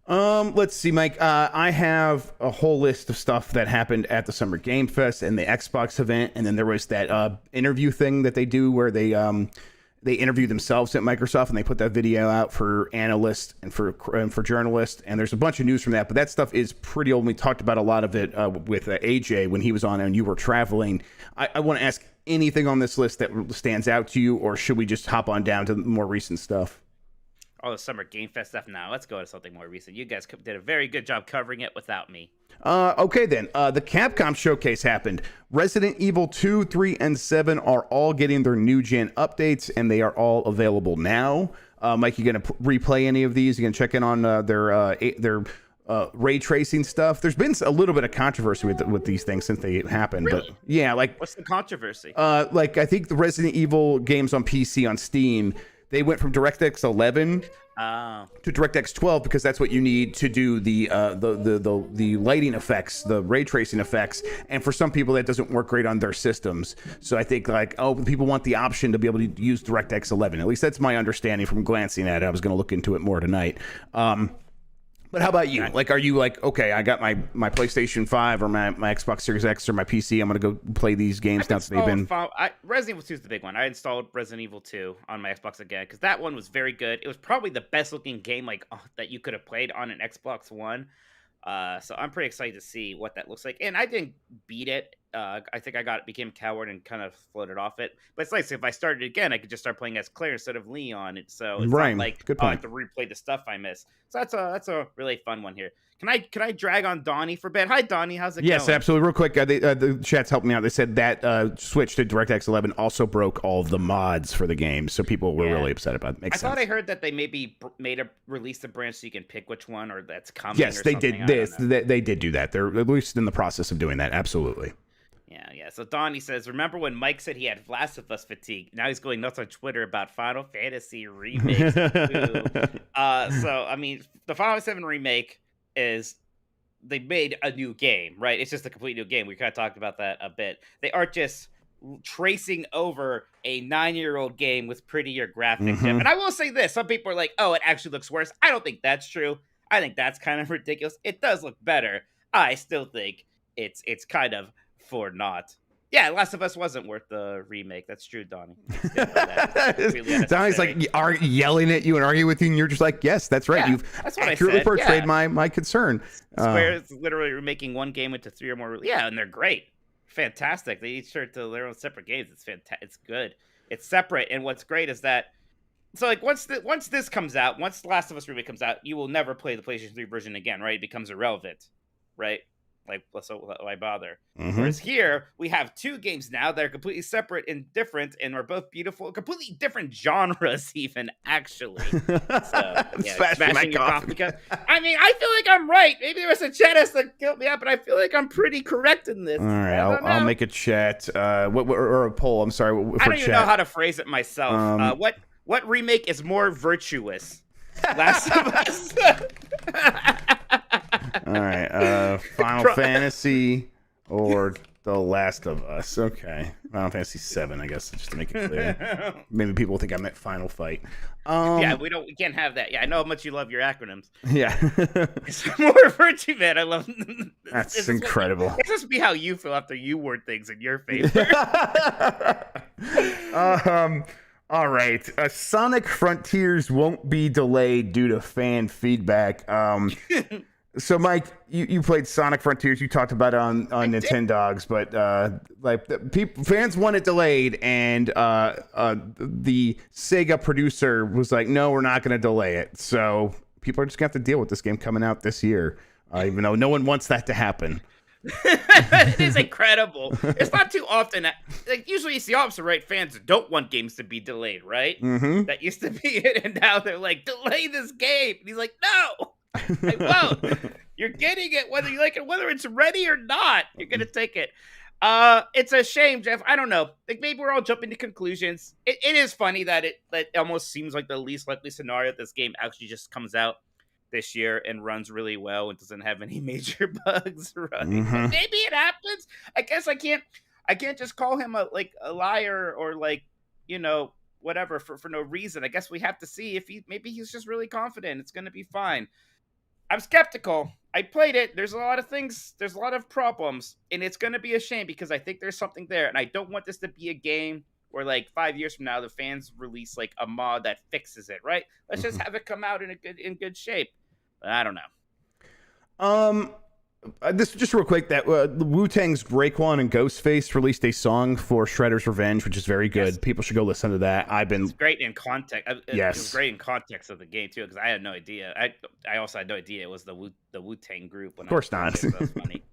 Let's see, Mike. I have a whole list of stuff that happened at the Summer Game Fest and the Xbox event. And then there was that interview thing that they do where they interview themselves at Microsoft, and they put that video out for analysts and for journalists. And there's a bunch of news from that, but that stuff is pretty old. We talked about a lot of it with AJ when he was on and you were traveling. I want to ask anything on this list that stands out to you, or should we just hop on down to more recent stuff? All the Summer Game Fest stuff. Now let's go to something more recent. You guys did a very good job covering it without me. Okay then. The Capcom showcase happened. Resident Evil 2, 3, and 7 are all getting their new gen updates, and they are all available now. Mike, you gonna replay any of these? You gonna check in on their ray tracing stuff? There's been a little bit of controversy with these things since they happened. Really? But yeah, like what's the controversy? Like I think the Resident Evil games on PC on Steam, they went from DirectX 11 to DirectX 12 because that's what you need to do the lighting effects, the ray tracing effects. And for some people, that doesn't work great on their systems. So I think people want the option to be able to use DirectX 11. At least that's my understanding from glancing at it. I was going to look into it more tonight. But how about you? Like, are you like, okay, I got my PlayStation 5 or my Xbox Series X or my PC. I'm going to go play these games now that they've been... Resident Evil 2 is the big one. I installed Resident Evil 2 on my Xbox again because that one was very good. It was probably the best looking game that you could have played on an Xbox One. So I'm pretty excited to see what that looks like. And I didn't beat it. I think became a coward and kind of floated off it. But it's nice if I started again, I could just start playing as Claire instead of Leon. So it's not like I have to replay the stuff I missed. So that's a really fun one here. Can I drag on Donnie for a bit? Hi Donnie, how's it going? Yes, absolutely. Real quick, the chat's helped me out. They said that switch to DirectX 11 also broke all of the mods for the game, so people were really upset about it. I thought I heard that they maybe released a branch so you can pick which one or that's coming. Yes, they did. They did do that. They're at least in the process of doing that. Absolutely. Yeah. So Donnie says, remember when Mike said he had Last of Us fatigue? Now he's going nuts on Twitter about Final Fantasy remakes. So, I mean, the Final Fantasy 7 remake is... they made a new game, right? It's just a complete new game. We kind of talked about that a bit. They aren't just tracing over a 9-year-old game with prettier graphics. Mm-hmm. And I will say this. Some people are like, oh, it actually looks worse. I don't think that's true. I think that's kind of ridiculous. It does look better. I still think it's kind of for naught. Yeah, Last of Us wasn't worth the remake. That's true, Donnie. Donnie's like yelling at you and arguing with you, and you're just like, yes, that's right. Yeah, You've accurately portrayed my concern. Square is literally making one game into 3 or more. Yeah, and they're great. Fantastic. They each turn to their own separate games. It's fantastic. It's good. It's separate. And what's great is that, so like once this comes out, once The Last of Us remake comes out, you will never play the PlayStation 3 version again, right? It becomes irrelevant, right? Like, why bother? Mm-hmm. Whereas here, we have 2 games now that are completely separate and different and are both beautiful, completely different genres, even, actually. So, yeah, smashing your coffee cup. I mean, I feel like I'm right. Maybe there was a chance that killed me out, but I feel like I'm pretty correct in this. All right, I'll make a chat. Or a poll. I'm sorry. I don't even know how to phrase it myself. What remake is more virtuous? Last of Us. All right, Final Fantasy or The Last of Us. Okay, Final Fantasy 7, I guess, just to make it clear. Maybe people think I meant Final Fight. Yeah, we can't have that. Yeah, I know how much you love your acronyms. Yeah, it's more virtue, man. I love. That's incredible. It's just be how you feel after you word things in your favor. All right. Sonic Frontiers won't be delayed due to fan feedback. So, Mike, you played Sonic Frontiers. You talked about it on Nintendogs, but fans want it delayed, and the Sega producer was like, "No, we're not going to delay it." So people are just going to have to deal with this game coming out this year, even though no one wants that to happen. It is incredible. It's not too often. Like, usually it's the opposite, right? Fans don't want games to be delayed, right? Mm-hmm. That used to be it, and now they're like, delay this game. And he's like, no, I won't. You're getting it whether you like it, whether it's ready or not. You're gonna take it. It's a shame, Jeff. I don't know. Like, maybe we're all jumping to conclusions. It is funny that it almost seems like the least likely scenario that this game actually just comes out this year and runs really well and doesn't have any major bugs running. Mm-hmm. Maybe it happens. I guess I can't just call him a liar or whatever for no reason. I guess we have to see if maybe he's just really confident it's going to be fine. I'm skeptical. I played it. There's a lot of things. There's a lot of problems, and it's going to be a shame because I think there's something there, and I don't want this to be a game where 5 years from now the fans release a mod that fixes it. Right? Let's just have it come out in good shape. I don't know. This just real quick that Wu-Tang's Raekwon and Ghostface released a song for Shredder's Revenge, which is very good. Yes. People should go listen to that. It's great in context. Yes, it was great in context of the game too, because I had no idea. I also had no idea it was the Wu-Tang group. Of course not. So that's funny.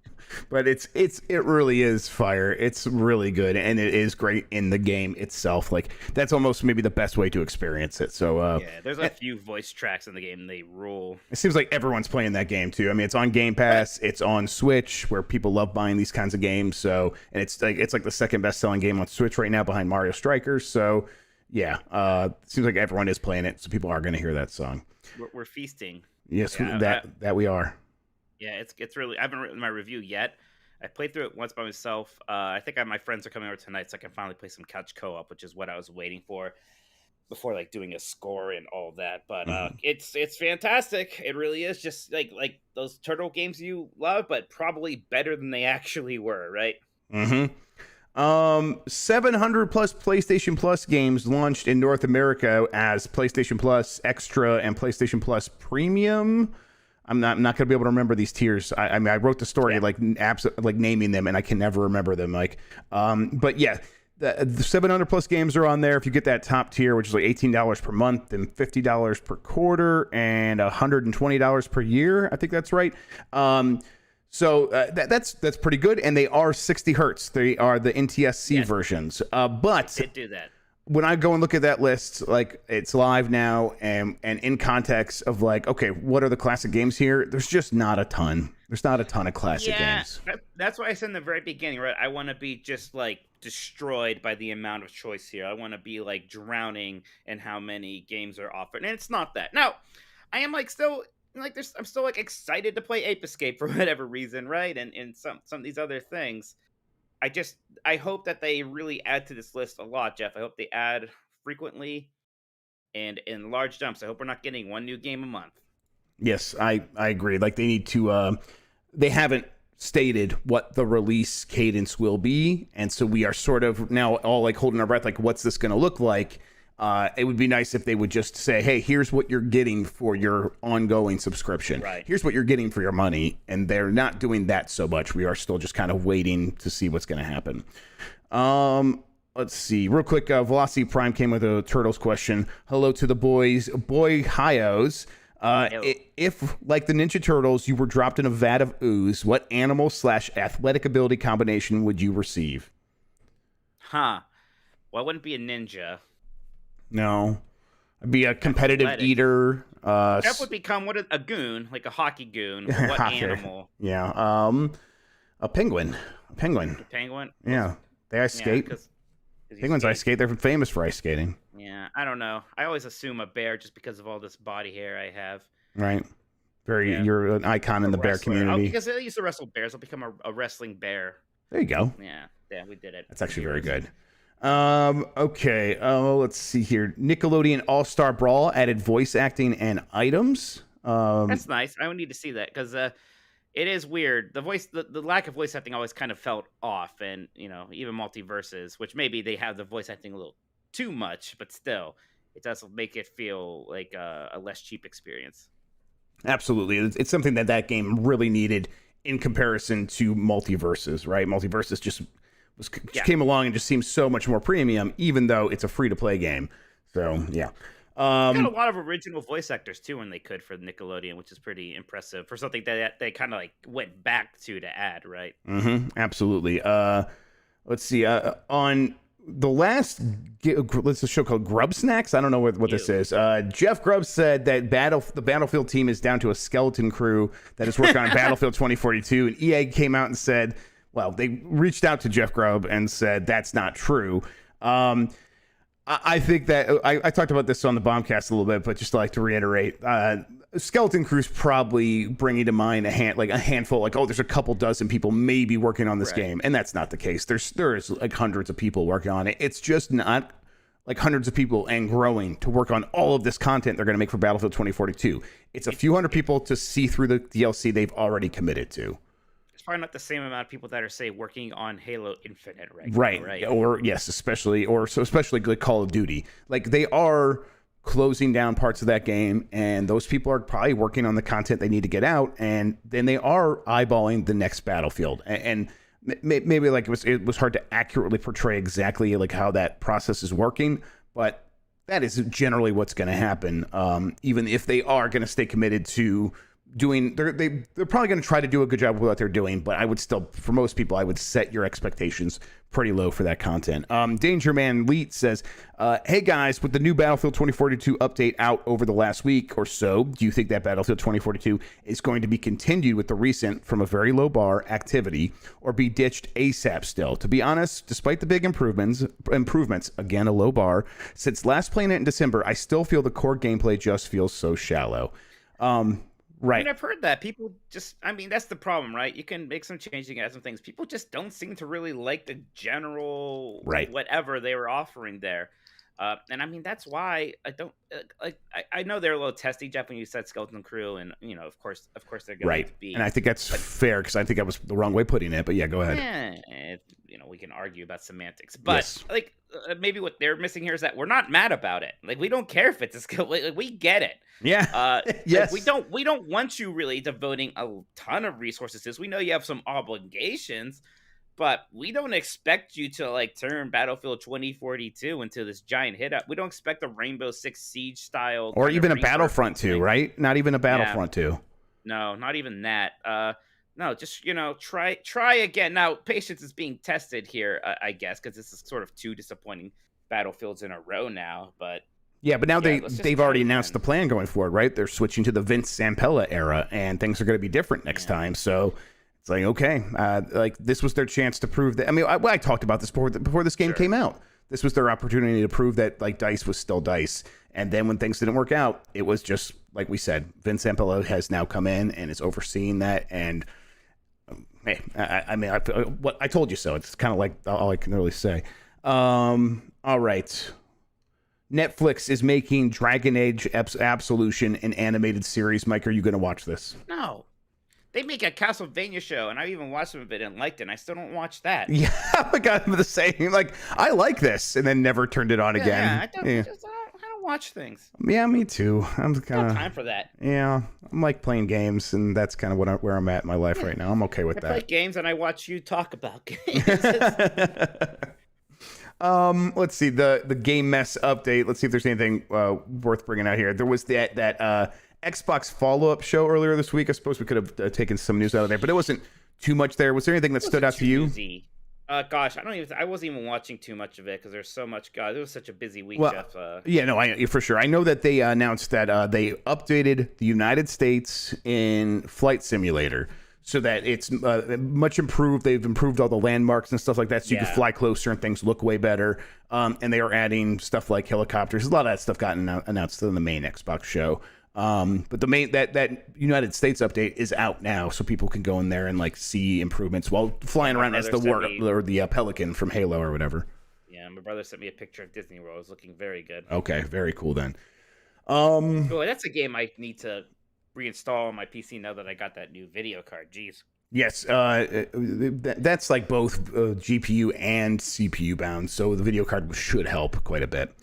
But it really is fire. It's really good, and it is great in the game itself. That's almost maybe the best way to experience it. So there's a few voice tracks in the game. They rule. It seems like everyone's playing that game too. I mean, it's on Game Pass. It's on Switch, where people love buying these kinds of games. So, and it's like the second best selling game on Switch right now, behind Mario Strikers. So, yeah, it seems like everyone is playing it. So people are going to hear that song. We're feasting. Yes, that we are. Yeah, it's really. I haven't written my review yet. I played through it once by myself. I think my friends are coming over tonight, so I can finally play some couch co-op, which is what I was waiting for before doing a score and all that. But it's fantastic. It really is just like those turtle games you love, but probably better than they actually were, right? 700 plus PlayStation Plus games launched in North America as PlayStation Plus Extra and PlayStation Plus Premium. I'm not going to be able to remember these tiers. I mean, I wrote the story naming them, and I can never remember them. But yeah, the 700 plus games are on there. If you get that top tier, which is $18 per month and $50 per quarter and $120 per year, I think that's right. So that's pretty good, and they are 60 hertz. They are the NTSC versions. But it did do that. When I go and look at that list, it's live now, and in context of okay, what are the classic games here? There's just not a ton. There's not a ton of classic games. That's why I said in the very beginning, right? I want to be just destroyed by the amount of choice here. I want to be drowning in how many games are offered, and it's not that. Now, I am still I'm still excited to play Ape Escape for whatever reason, right? And some of these other things. I hope that they really add to this list a lot, Jeff. I hope they add frequently and in large jumps. I hope we're not getting one new game a month. Yes, I agree. They need to, they haven't stated what the release cadence will be. And so we are sort of now all holding our breath, what's this going to look like? It would be nice if they would just say, hey, here's what you're getting for your ongoing subscription. Right. Here's what you're getting for your money. And they're not doing that so much. We are still just kind of waiting to see what's going to happen. Let's see. Real quick, Velocity Prime came with a Turtles question. Hello to the boys. Boy Hyos. Ew. If, like the Ninja Turtles, you were dropped in a vat of ooze, what animal/athletic ability combination would you receive? Huh. Well, I wouldn't be a ninja. No. I'd be a competitive Athletic. eater. Jeff would become a goon, like a hockey goon. What animal? Yeah. A penguin. A penguin. A penguin? Yeah. They ice skate. Yeah, 'cause Penguins ice skate. They're famous for ice skating. Yeah, I don't know. I always assume a bear just because of all this body hair I have. Right. Very. Yeah. You're an icon in the bear community. Because I used to wrestle bears, I'll become a wrestling bear. There you go. Yeah, we did it. That's actually very good. Okay. Let's see here. Nickelodeon All-Star Brawl added voice acting and items. That's nice. I would need to see that because it is weird. The lack of voice acting always kind of felt off, and even multiverses, which maybe they have the voice acting a little too much, but still, it does make it feel like a less cheap experience. Absolutely, it's something that game really needed in comparison to multiverses, right? Multiverses just came along and just seems so much more premium, even though it's a free-to-play game. So, yeah. Got a lot of original voice actors, too, when they could for Nickelodeon, which is pretty impressive for something that they kind of like went back to add, right? Mm-hmm, absolutely. Let's see. On the last, let's a show called Grubb Snacks. I don't know what this is. Jeff Grubb said that the Battlefield team is down to a skeleton crew that is working on Battlefield 2042, and EA came out and said, well, they reached out to Jeff Grubb and said that's not true. I think that I talked about this on the Bombcast a little bit, but just like to reiterate, Skeleton Crew's probably bringing to mind a handful, like, oh, there's a couple dozen people maybe working on this game, and that's not the case. There's like hundreds of people working on it. It's just not like hundreds of people and growing to work on all of this content they're going to make for Battlefield 2042. It's a few hundred people to see through the DLC they've already committed to. It's probably not the same amount of people that are, say, working on Halo Infinite right now, right? Or yes, especially like Call of Duty. Like they are closing down parts of that game, and those people are probably working on the content they need to get out, and then they are eyeballing the next Battlefield. And maybe like it was hard to accurately portray exactly like how that process is working, but that is generally what's going to happen. Even if they are going to stay committed to doing, they're probably going to try to do a good job with what they're doing, but I would still, for most people, I would set your expectations pretty low for that content. Danger Man Leet says, hey guys, with the new Battlefield 2042 update out over the last week or so, do you think that Battlefield 2042 is going to be continued with the recent, from a very low bar, activity, or be ditched ASAP still? To be honest, despite the big improvements, again, a low bar, since last playing it in December, I still feel the core gameplay just feels so shallow. Right. I mean, I've heard that people just, that's the problem, right? You can make some changes, you can add some things. People just don't seem to really like the general, whatever they were offering there. And that's why I don't I know they're a little testy, Jeff, when you said Skeleton Crew, and of course they're going to be. And I think that's fair, because I think that was the wrong way of putting it. But yeah, go ahead. We can argue about semantics, but maybe what they're missing here is that we're not mad about it. Like, we don't care if it's a skill. We get it. Yeah. Yes. We don't want you really devoting a ton of resources to this. We know you have some obligations, but we don't expect you to turn Battlefield 2042 into this giant hit up. We don't expect a Rainbow Six Siege style, or even a Battlefront 2, right? Not even a Battlefront 2. No, not even that. No, just try again. Now, patience is being tested here, I guess, because this is sort of two disappointing Battlefields in a row now. But yeah, but now they've already announced the plan going forward, right? They're switching to the Vince Zampella era, and things are going to be different next time. So it's like, okay, this was their chance to prove that. I talked about this before this game came out. This was their opportunity to prove that DICE was still DICE. And then when things didn't work out, it was just like we said. Vince Zampella has now come in and is overseeing that. And hey, I told you so. It's kind of like all I can really say. All right. Netflix is making Dragon Age Absolution an animated series. Mike, are you going to watch this? No. They make a Castlevania show, and I even watched some of it and liked it, and I still don't watch that. Yeah, I got the same. Like, I like this, and then never turned it on again. I don't watch things. Yeah, me too. I'm kind of time for that. Yeah, I'm like playing games, and that's kind of where I'm at in my life right now. I'm okay with that. I play games, and I watch you talk about games. Let's see the Game Mess update. Let's see if there's anything worth bringing out here. There was that Xbox follow-up show earlier this week. I suppose we could have taken some news out of there, but it wasn't too much there. Was there anything that stood out to you? Newsy. Gosh, I wasn't even watching too much of it because there's so much. God, it was such a busy week, Well, Jeff. Yeah, no, I for sure. I know that they announced that they updated the United States in Flight Simulator so that it's much improved. They've improved all the landmarks and stuff like that, so you can fly closer and things look way better. And they are adding stuff like helicopters. A lot of that stuff got announced in the main Xbox show. But the main that United States update is out now, so people can go in there and like see improvements while flying around as the the Pelican from Halo or whatever. Yeah, my brother sent me a picture of Disney World. It was looking very good. Okay, very cool then. Boy, that's a game I need to reinstall on my PC now that I got that new video card. Jeez. Yes, that's like both GPU and CPU bound, so the video card should help quite a bit.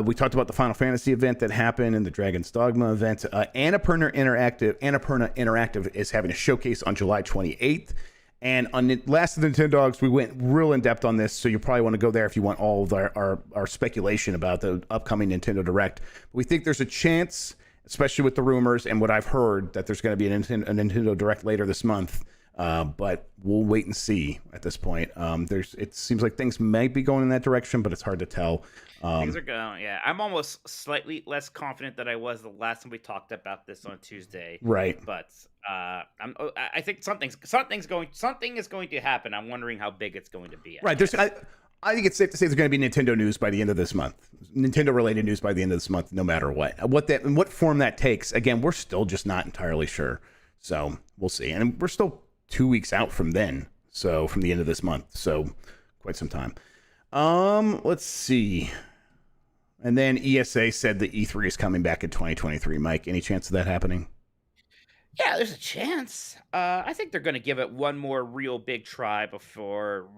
We talked about the Final Fantasy event that happened and the Dragon's Dogma event. Annapurna Interactive is having a showcase on July 28th. And on the last of the Nintendogs, we went real in depth on this, so you probably want to go there if you want all of our speculation about the upcoming Nintendo Direct. We think there's a chance, especially with the rumors and what I've heard, that there's going to be a Nintendo Direct later this month. But we'll wait and see at this point. It seems like things may be going in that direction, but it's hard to tell. Things are going, yeah. I'm almost slightly less confident than I was the last time we talked about this on Tuesday. Right. But I think something is going to happen. I'm wondering how big it's going to be. Right. I think it's safe to say there's going to be Nintendo news by the end of this month. Nintendo related news by the end of this month, no matter what. What form that takes, again, we're still just not entirely sure. So we'll see. And we're still 2 weeks out from then. So from the end of this month. So quite some time. Let's see. And then ESA said that E3 is coming back in 2023. Mike, any chance of that happening? Yeah, there's a chance. I think they're going to give it one more real big try before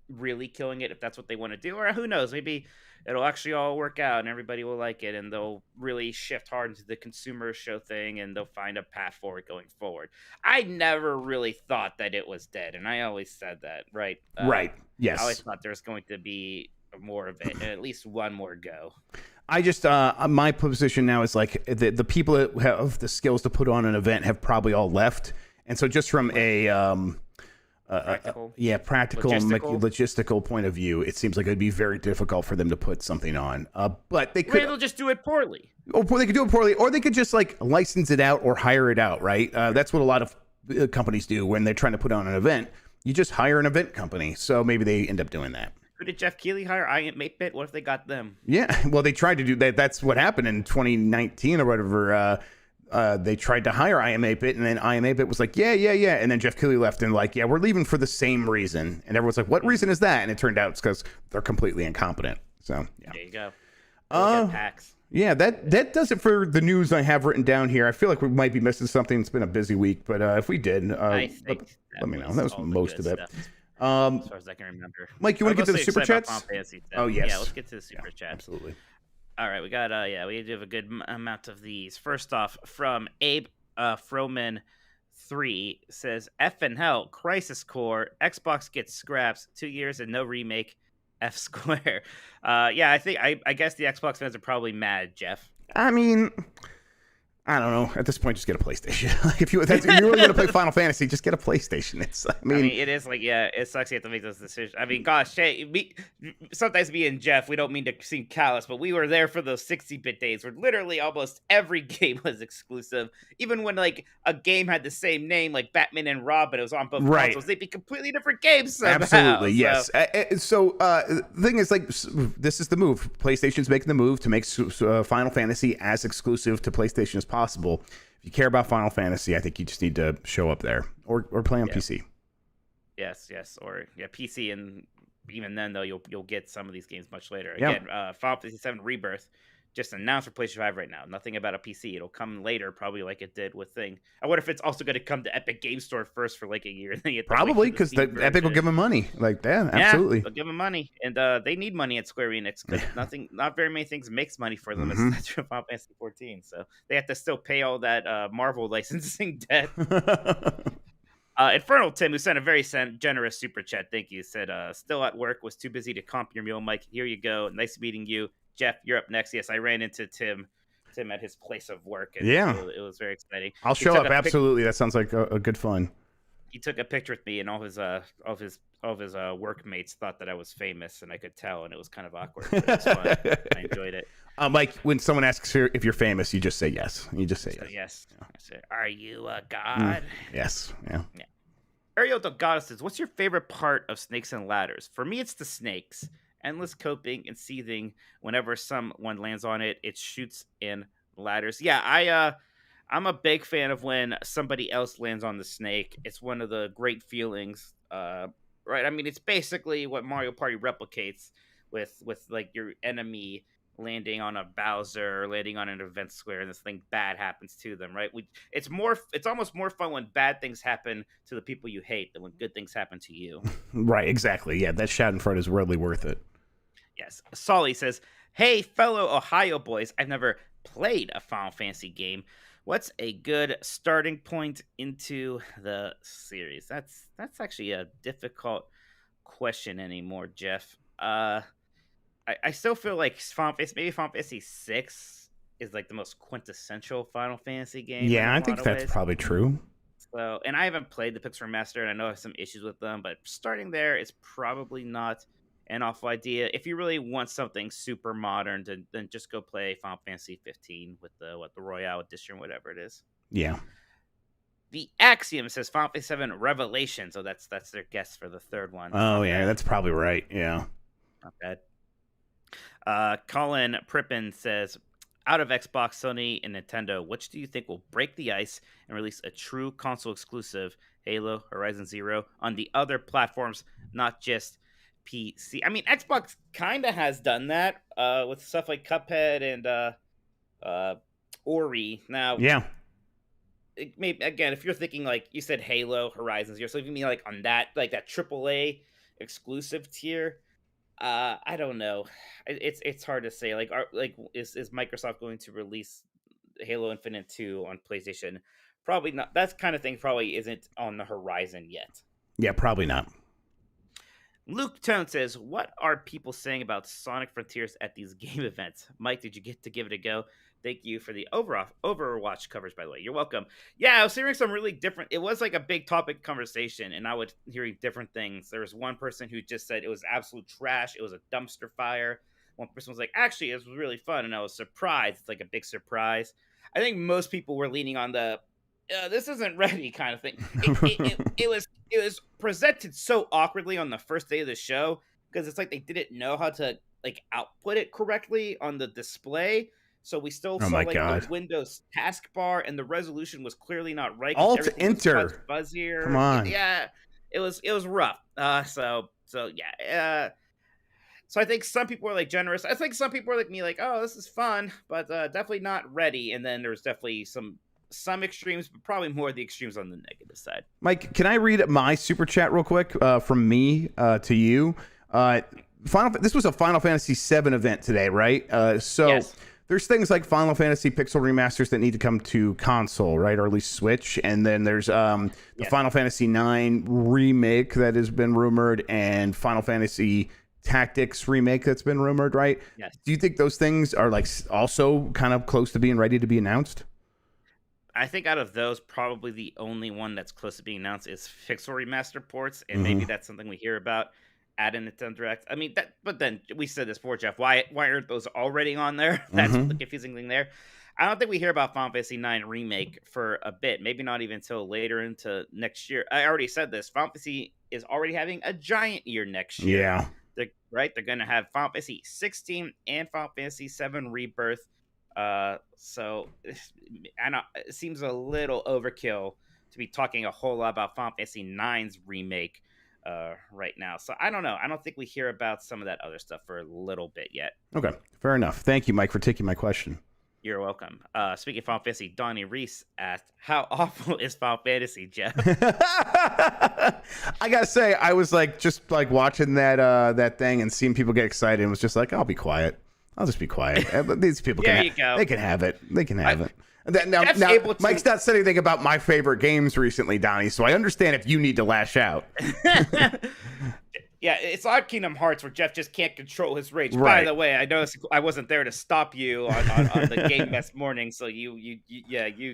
really killing it, if that's what they want to do. Or who knows, maybe it'll actually all work out and everybody will like it and they'll really shift hard into the consumer show thing and they'll find a path forward going forward. I never really thought that it was dead, and I always said that, right? Right. Yes. I always thought there was going to be more of it, and at least one more go. I just my position now is like the people that have the skills to put on an event have probably all left, and so just from a practical logistical point of view, it seems like it'd be very difficult for them to put something on. But they could. Maybe they'll just do it poorly. Or they could do it poorly, or they could just like license it out or hire it out. Right? That's what a lot of companies do when they're trying to put on an event. You just hire an event company. So maybe they end up doing that. Who did Jeff Keighley hire? I Am 8-Bit? What if they got them? Yeah, well, they tried to do that. That's what happened in 2019 or whatever. They tried to hire I Am 8-Bit, and then I Am 8-Bit was like, yeah. And then Jeff Keighley left and like, yeah, we're leaving for the same reason. And everyone's like, what reason is that? And it turned out it's because they're completely incompetent. So, yeah. There you go. PAX. Yeah, that does it for the news I have written down here. I feel like we might be missing something. It's been a busy week, but if we did, let me know. That was most of it. As far as I can remember. Mike, you want to get to the super chats? Oh, yes. Yeah, let's get to the super chats. Absolutely. All right, we got, we do have a good amount of these. First off, from Abe Froman 3 says, F and hell, Crisis Core, Xbox gets scraps, 2 years and no remake, F square. Yeah, I guess the Xbox fans are probably mad, Jeff. I mean, I don't know. At this point, just get a PlayStation. If you really want to play Final Fantasy, just get a PlayStation. I mean, it is like, yeah, it sucks you have to make those decisions. I mean, gosh, sometimes me and Jeff, we don't mean to seem callous, but we were there for those 60-bit days where literally almost every game was exclusive. Even when like a game had the same name, like Batman and Robin, it was on both consoles. They'd be completely different games somehow. Absolutely, yes. So the thing is, like, this is the move. PlayStation's making the move to make Final Fantasy as exclusive to PlayStation as possible. If you care about Final Fantasy, I think you just need to show up there or play on PC. Yes, or PC, and even then though you'll get some of these games much later. Again, Final Fantasy 7 Rebirth just announced for PlayStation 5 right now. Nothing about a PC. It'll come later, probably like it did with Thing. I wonder if it's also going to come to Epic Game Store first for like a year. Then you probably because Epic will give them money. Like that, absolutely. Yeah, they'll give them money, and they need money at Square Enix because not very many things makes money for them. As Final Fantasy 14, so they have to still pay all that Marvel licensing debt. Infernal Tim, who sent a very generous super chat, thank you, said, still at work, was too busy to comp your meal, Mike. Here you go. Nice meeting you. Jeff, you're up next. Yes, I ran into Tim him at his place of work. And Yeah. it was very exciting. I'll show up. Absolutely. That sounds like a good fun. He took a picture with me, and all his workmates thought that I was famous, and I could tell, and it was kind of awkward. But it was fun. I enjoyed it. Like when someone asks you if you're famous, you just say yes. You just say yes. Yeah. I say, "Are you a god?" Yes. Yeah. Ariel Delgado says, "What's your favorite part of Snakes and Ladders?" For me, it's the snakes. Endless coping and seething. Whenever someone lands on it, it shoots in ladders. Yeah, I'm a big fan of when somebody else lands on the snake. It's one of the great feelings. Right? I mean, it's basically what Mario Party replicates with like your enemy landing on a Bowser or landing on an event square, and this thing bad happens to them. Right? It's almost more fun when bad things happen to the people you hate than when good things happen to you. Right. Exactly. Yeah. That Schadenfreude is really worth it. Yes. Solly says, "Hey, fellow Ohio boys, I've never played a Final Fantasy game. What's a good starting point into the series?" That's actually a difficult question anymore, Jeff. I still feel like maybe Final Fantasy 6 is like the most quintessential Final Fantasy game. Yeah, I think that's probably true. So, and I haven't played the Pixel Remaster, and I know I have some issues with them, but starting there is probably not an awful idea. If you really want something super modern, then just go play Final Fantasy 15 with the Royale Edition, whatever it is. Yeah. The Axiom says Final Fantasy 7 Revelation, so that's their guess for the third one. Oh yeah, that's probably right. Yeah. Not bad. Colin Prippen says, out of Xbox, Sony, and Nintendo, which do you think will break the ice and release a true console exclusive Halo, Horizon Zero on the other platforms, not just PC? I mean, Xbox kind of has done that with stuff like Cuphead and Ori. Now, yeah, again, if you're thinking like you said, Halo, Horizon Zero, so if you mean like on that, like that AAA exclusive tier, I don't know. It's hard to say. Like, is Microsoft going to release Halo Infinite 2 on PlayStation? Probably not. That kind of thing probably isn't on the horizon yet. Yeah, probably not. Luke Tone says, "What are people saying about Sonic Frontiers at these game events?" Mike, did you get to give it a go? Thank you for the Overwatch coverage, by the way. You're welcome. Yeah, I was hearing some really different... It was like a big topic conversation, and I was hearing different things. There was one person who just said it was absolute trash. It was a dumpster fire. One person was like, actually, it was really fun, and I was surprised. It's like a big surprise. I think most people were leaning on the, this isn't ready kind of thing. It was presented so awkwardly on the first day of the show, because it's like they didn't know how to like output it correctly on the display. So we still saw like the Windows taskbar, and the resolution was clearly not right. Alt Enter, fuzzier. Come on, yeah, it was rough. So yeah. So I think some people are like generous. I think some people are like me, like, oh, this is fun, but definitely not ready. And then there's definitely some extremes, but probably more of the extremes on the negative side. Mike, can I read my super chat real quick from me to you? This was a Final Fantasy VII event today, right? Yes. There's things like Final Fantasy Pixel remasters that need to come to console, right, or at least Switch, and then there's the Final Fantasy IX remake that has been rumored, and Final Fantasy Tactics remake that's been rumored, right? Yes. Do you think those things are like also kind of close to being ready to be announced? I think out of those, probably the only one that's close to being announced is Pixel remaster ports, and maybe that's something we hear about at a Nintendo Direct. I mean, but then we said this before, Jeff. Why aren't those already on there? That's the confusing thing there. I don't think we hear about Final Fantasy IX remake for a bit. Maybe not even until later into next year. I already said this. Final Fantasy is already having a giant year next year. Yeah. They're going to have Final Fantasy 16 and Final Fantasy 7 Rebirth. So I know it seems a little overkill to be talking a whole lot about Final Fantasy IX's remake right now. So I don't know. I don't think we hear about some of that other stuff for a little bit yet. Okay, fair enough. Thank you, Mike, for taking my question. You're welcome. Speaking of Final Fantasy, Donnie Reese asked, how awful is Final Fantasy, Jeff? I gotta say, I was like just like watching that thing and seeing people get excited and was just like, I'll be quiet. I'll just be quiet. These people they can have it. They can have it. Now, Mike's not said anything about my favorite games recently, Donnie, so I understand if you need to lash out. Yeah, it's on Kingdom Hearts where Jeff just can't control his rage. Right. By the way, I noticed I wasn't there to stop you on the game this morning, so you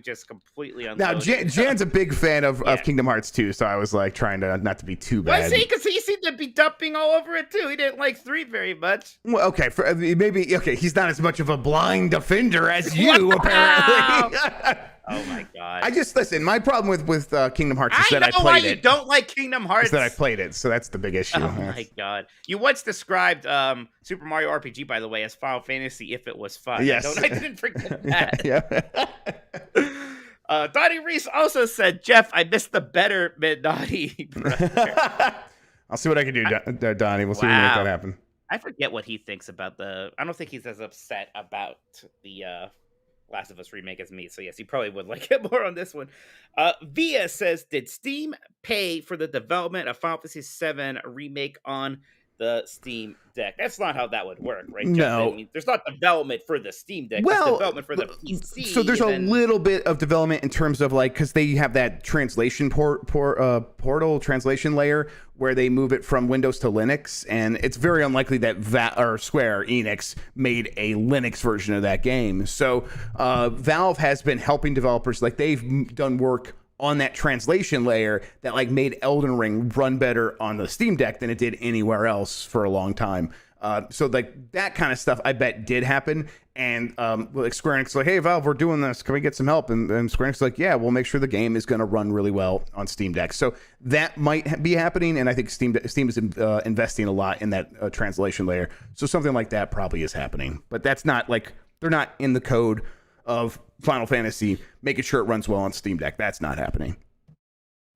just completely Now, unloaded. Jan's a big fan of Yeah. Kingdom Hearts 2, so I was like trying to not to be too bad. Was he? Because he seemed to be dumping all over it too. He didn't like 3 very much. Well, okay, maybe he's not as much of a blind defender as you, apparently. Oh my god! I just listen. My problem with Kingdom Hearts is that I know why played you it. don't like Kingdom Hearts. Is that I played it, so that's the big issue. Oh my god! You once described Super Mario RPG, by the way, as Final Fantasy if it was fun. Yes, I didn't forget that. Yeah. Donnie Reese also said, "Jeff, I missed the better Minotti." I'll see what I can do, Donnie. We'll see if we can make that happen. I forget what he thinks about I don't think he's as upset about the Last of Us remake as me. So yes, he probably would like it more on this one. Via says, did Steam pay for the development of Final Fantasy VII remake on the Steam Deck? That's not how that would work, right, Jeff? No. I mean, there's not development for the Steam Deck. Well, there's development for the PC. So there's a little bit of development in terms of like, because they have that translation portal translation layer where they move it from Windows to Linux, and it's very unlikely that Square Enix made a Linux version of that game. So Valve has been helping developers, like they've done work on that translation layer that like made Elden Ring run better on the Steam Deck than it did anywhere else for a long time. So like that kind of stuff I bet did happen. And like Square Enix like, hey Valve, we're doing this. Can we get some help? And Square Enix like, yeah, we'll make sure the game is going to run really well on Steam Deck. So that might be happening. And I think Steam is investing a lot in that translation layer. So something like that probably is happening. But that's not like, they're not in the code of Final Fantasy making sure it runs well on Steam Deck. That's not happening.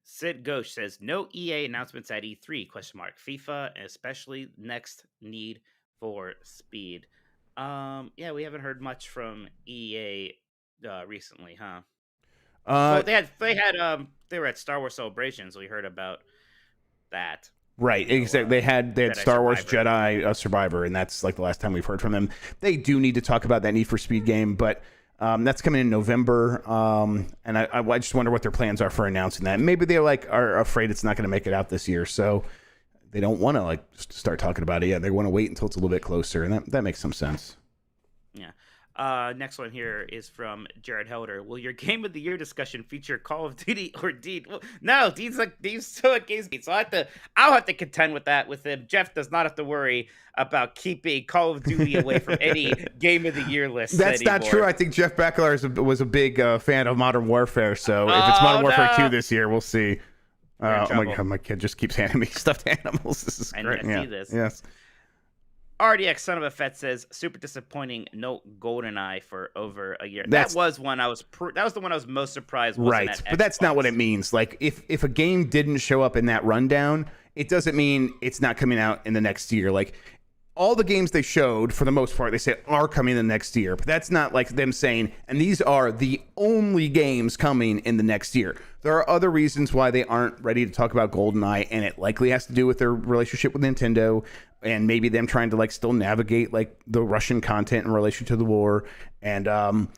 Sid Ghosh says, no EA announcements at E3, ? FIFA, and especially next Need for Speed. Yeah, we haven't heard much from EA recently, huh? Well, they were at Star Wars Celebrations. We heard about that. Right, exactly. They had Star Wars Jedi Survivor, and that's like the last time we've heard from them. They do need to talk about that Need for Speed game, but that's coming in November, and I just wonder what their plans are for announcing that. Maybe they are afraid it's not going to make it out this year, so they don't want to start talking about it yet. They want to wait until it's a little bit closer, and that makes some sense. Yeah. Next one here is from Jared Helder. Will your Game of the Year discussion feature Call of Duty or Dean? Well, no, Dean's still against me, so I'll have to contend with that with him. Jeff does not have to worry about keeping Call of Duty away from any Game of the Year list. That's anymore. not true. I think Jeff Bakalar was a big fan of Modern Warfare, so if it's Modern Warfare 2 this year, we'll see. Oh my god, my kid just keeps handing me stuffed animals. This is great. I see this. Yes. RDX Son of a Fet says, super disappointing. No GoldenEye for over a year. That was the one I was most surprised. Right, but that's not what it means. Like if a game didn't show up in that rundown, it doesn't mean it's not coming out in the next year. Like all the games they showed, for the most part, they say are coming the next year. But that's not like them saying, and these are the only games coming in the next year. There are other reasons why they aren't ready to talk about GoldenEye, and it likely has to do with their relationship with Nintendo, and maybe them trying to still navigate the Russian content in relation to the war, and also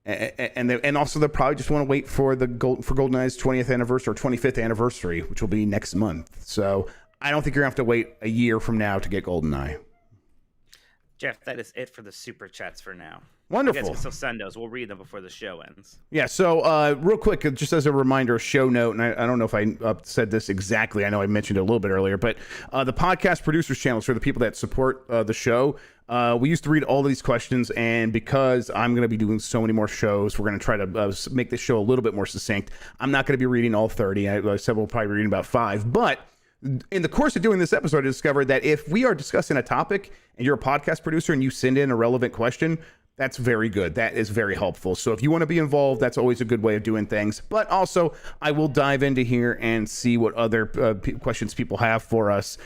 they probably just want to wait for GoldenEye's 20th anniversary or 25th anniversary, which will be next month. So I don't think you're gonna have to wait a year from now to get GoldenEye. Jeff, that is it for the super chats for now. Wonderful. You guys can still send those. We'll read them before the show ends. Yeah, so real quick, just as a reminder, a show note, and I don't know if I said this exactly. I know I mentioned it a little bit earlier, but the podcast producers channel, so the people that support the show, we used to read all these questions, and because I'm going to be doing so many more shows, we're going to try to make this show a little bit more succinct. I'm not going to be reading all 30. I said we'll probably be reading about 5, but in the course of doing this episode, I discovered that if we are discussing a topic and you're a podcast producer and you send in a relevant question, that's very good. That is very helpful. So if you want to be involved, that's always a good way of doing things. But also, I will dive into here and see what other questions people have for us.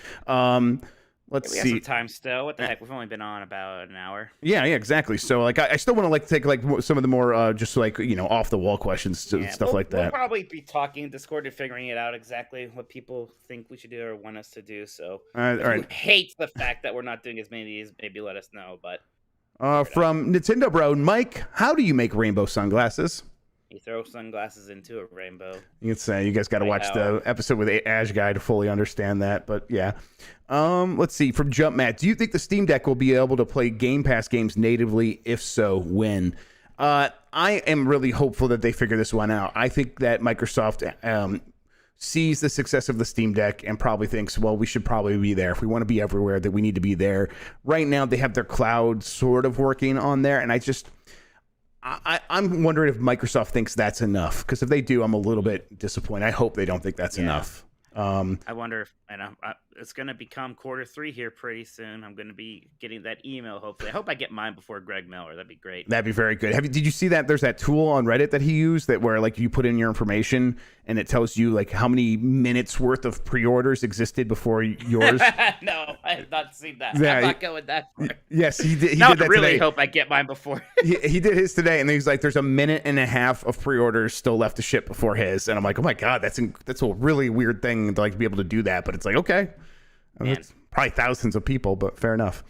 Let's see. We have some time still. What the heck? We've only been on about an hour. Yeah, exactly. So I still want to take some of the more just off the wall questions, stuff like that. We'll probably be talking in Discord and figuring it out exactly what people think we should do or want us to do. So all right. Hates the fact that we're not doing as many of these. Maybe let us know. But from Nintendo Bro, Mike, how do you make rainbow sunglasses? You throw sunglasses into a rainbow. You can say you guys got to watch the episode with Ash Guy to fully understand that. But yeah, let's see. From Jump Matt, do you think the Steam Deck will be able to play Game Pass games natively? If so, when? I am really hopeful that they figure this one out. I think that Microsoft sees the success of the Steam Deck and probably thinks, well, we should probably be there. If we want to be everywhere, that we need to be there. Right now, they have their cloud sort of working on there, and I'm wondering if Microsoft thinks that's enough, because if they do, I'm a little bit disappointed. I hope they don't think that's enough. I wonder if, it's going to become Q3 here pretty soon. I'm going to be getting that email, hopefully. I hope I get mine before Greg Miller. That'd be great. That'd be very good. Did you see that? There's that tool on Reddit that he used that where like you put in your information and it tells you like how many minutes worth of pre-orders existed before yours. No, I have not seen that. Yeah, I'm not going that far. Yes, he did. He did that really today. Hope I get mine before. he did his today, and he's like, "There's a minute and a half of pre-orders still left to ship before his," and I'm like, "Oh my god, that's a really weird thing to like be able to do that." But it's like, okay, it's probably thousands of people, but fair enough.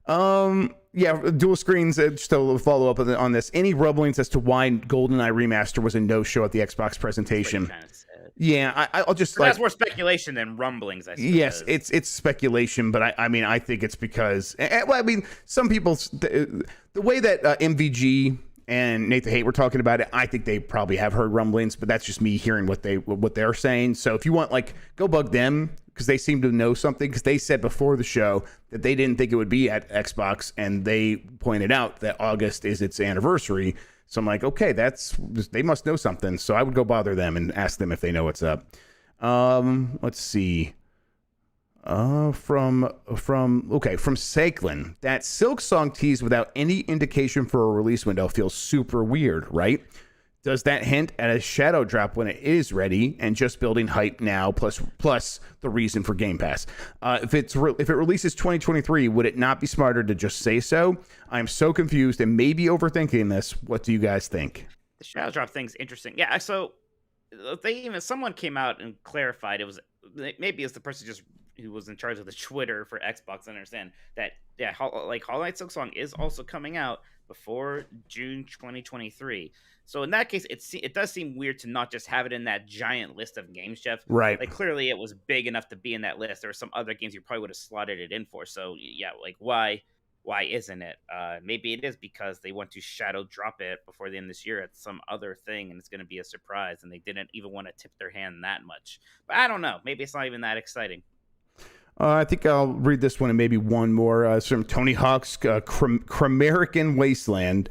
Yeah. Dual screens. Just a follow up on this. Any rumblings as to why GoldenEye Remaster was a no-show at the Xbox presentation? Yeah, I'll just that's more speculation than rumblings. I suppose. Yes, it's speculation, but I mean I think it's because some people the way that MVG and Nate the Hate were talking about it, I think they probably have heard rumblings, but that's just me hearing what they're saying. So if you want, like, go bug them because they seem to know something, because they said before the show that they didn't think it would be at Xbox, and they pointed out that August is its anniversary. So I'm like, okay, they must know something. So I would go bother them and ask them if they know what's up. Let's see. From Sakelin, that Silk Song tease without any indication for a release window feels super weird, right? Does that hint at a shadow drop when it is ready and just building hype now, plus the reason for Game Pass? If it releases 2023, would it not be smarter to just say so? I'm so confused and maybe overthinking this. What do you guys think? The shadow drop thing's interesting. Yeah, so someone came out and clarified it was maybe it's the person who was in charge of the Twitter for Xbox. I understand that Hollow Knight Silk Song is also coming out before June 2023. So in that case, it does seem weird to not just have it in that giant list of games, Jeff. Right. Like clearly it was big enough to be in that list. There were some other games you probably would have slotted it in for. So yeah, like why isn't it? Maybe it is because they want to shadow drop it before the end of this year at some other thing, and it's going to be a surprise, and they didn't even want to tip their hand that much. But I don't know. Maybe it's not even that exciting. I think I'll read this one and maybe one more. It's from Tony Hawk's Cramerican Wasteland.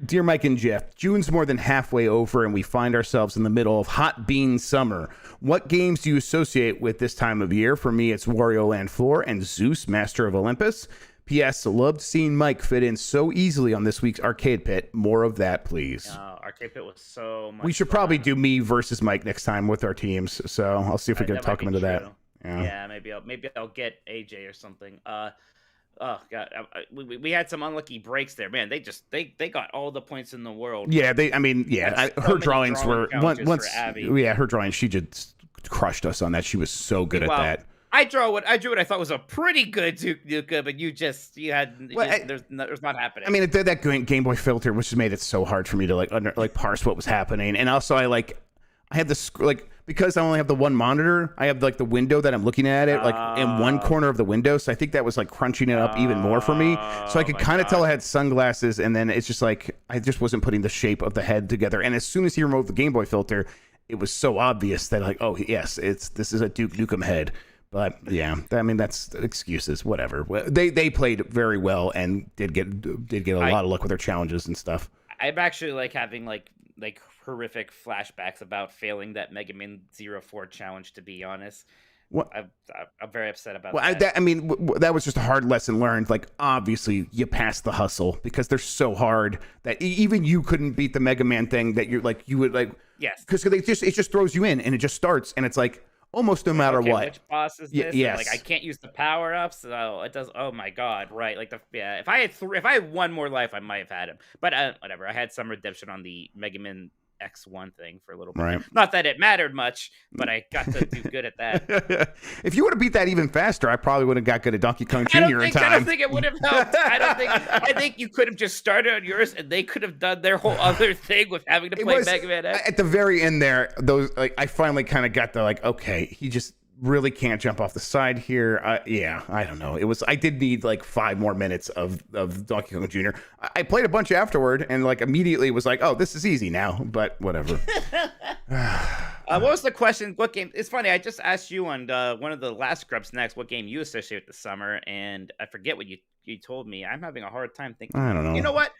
Dear Mike and Jeff, June's more than halfway over and we find ourselves in the middle of hot bean summer. What games do you associate with this time of year? For me, it's Wario Land 4 and Zeus, Master of Olympus. P.S. Loved seeing Mike fit in so easily on this week's Arcade Pit. More of that, please. Arcade Pit was so much We should fun. Probably do me versus Mike next time with our teams. So I'll see if we can talk him into that. Yeah, maybe I'll get AJ or something. Oh god, we had some unlucky breaks there, man. They got all the points in the world. Yeah, her drawings were once. Yeah, her drawings. She just crushed us on that. She was so good at that. I drew what I thought was a pretty good Duke Nukem, but there's not happening. I mean, that Game Boy filter, which just made it so hard for me to parse what was happening, and also I had this because I only have the one monitor, I have the window that I'm looking at it in one corner of the window. So I think that was crunching it up even more for me. So I could kind of tell I had sunglasses, and then it's just I just wasn't putting the shape of the head together. And as soon as he removed the Game Boy filter, it was so obvious that oh yes, this is a Duke Nukem head. But yeah, I mean that's excuses. Whatever. They played very well and did get a lot of luck with their challenges and stuff. I'm actually having horrific flashbacks about failing that Mega Man 04 challenge, to be honest. I'm very upset about that. That was just a hard lesson learned. Obviously you passed the hustle because they're so hard that even you couldn't beat the Mega Man thing that you would yes, because it just throws you in and it just starts and it's almost no matter what. Which boss is this? Yes. I can't use the power ups. So it does. Oh my god! Right. If I had one more life, I might have had him. But whatever. I had some redemption on the Mega Man X1 thing for a little bit. Right. Not that it mattered much, but I got to do good at that. If you would have beat that even faster, I probably would have got good at Donkey Kong Jr. in time. I don't think it would have helped. I think you could have just started on yours, and they could have done their whole other thing with having to play Mega Man X. At the very end there, those I finally kind of got the okay, he just really can't jump off the side here. I don't know. I did need 5 more minutes of Donkey Kong Jr. I played a bunch afterward and immediately was like, oh, this is easy now, but whatever. What was the question? What game? It's funny. I just asked you on one of the last Grubbs Next what game you associate with the summer, and I forget what you told me. I'm having a hard time thinking. I don't know. You know what?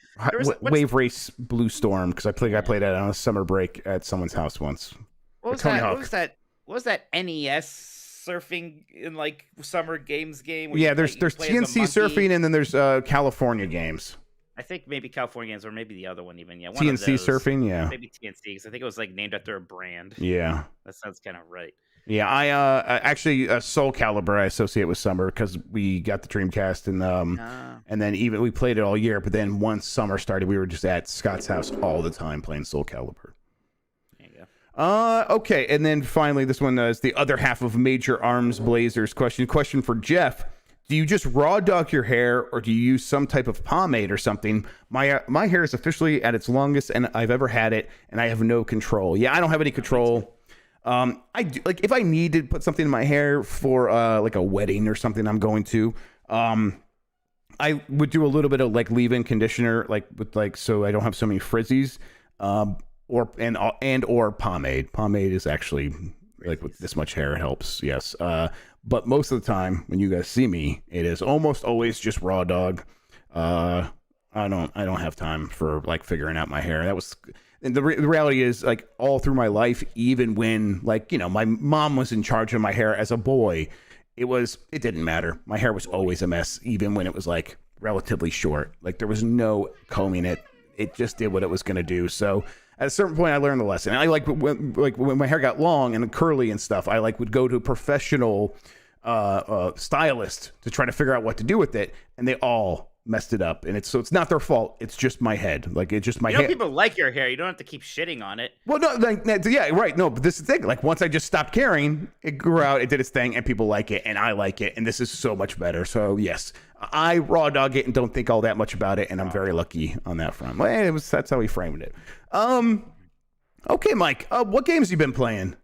Wave Race Blue Storm, because I played that on a summer break at someone's house once. What was that? What was that NES surfing in summer games game? Yeah, there's TNC surfing, and then there's California games. I think maybe California games, or maybe the other one even. Yeah, one TNC surfing. Yeah, maybe TNC, because I think it was named after a brand. Yeah, that sounds kind of right. Yeah, I actually Soul Calibur I associate with summer because we got the Dreamcast and then even we played it all year. But then once summer started, we were just at Scott's house all the time playing Soul Calibur. Okay, and then finally, this one is the other half of Major Arms Blazers question. Question for Jeff: do you just raw dog your hair, or do you use some type of pomade or something? My hair is officially at its longest, and I've ever had it, and I have no control. Yeah, I don't have any control. I do, if I need to put something in my hair for a wedding or something I'm going to, I would do a little bit of leave-in conditioner, with so I don't have so many frizzies. Or pomade. Pomade is actually with this much hair, it helps. Yes. But most of the time when you guys see me, it is almost always just raw dog. I don't have time for figuring out my hair. And the reality is all through my life, even when my mom was in charge of my hair as a boy, it didn't matter. My hair was always a mess, even when it was relatively short. There was no combing it. It just did what it was going to do. So at a certain point, I learned the lesson. I when my hair got long and curly and stuff, I would go to a professional stylist to try to figure out what to do with it, and they all messed it up. And it's not their fault. It's just my head. It's just my head. People like your hair. You don't have to keep shitting on it. Well, no, yeah, right. No, but this is the thing. Once I just stopped caring, it grew out. It did its thing, and people like it, and I like it, and this is so much better. So yes, I raw dog it and don't think all that much about it, and I'm very lucky on that front. Well, that's how we framed it. Okay, Mike. What games have you been playing?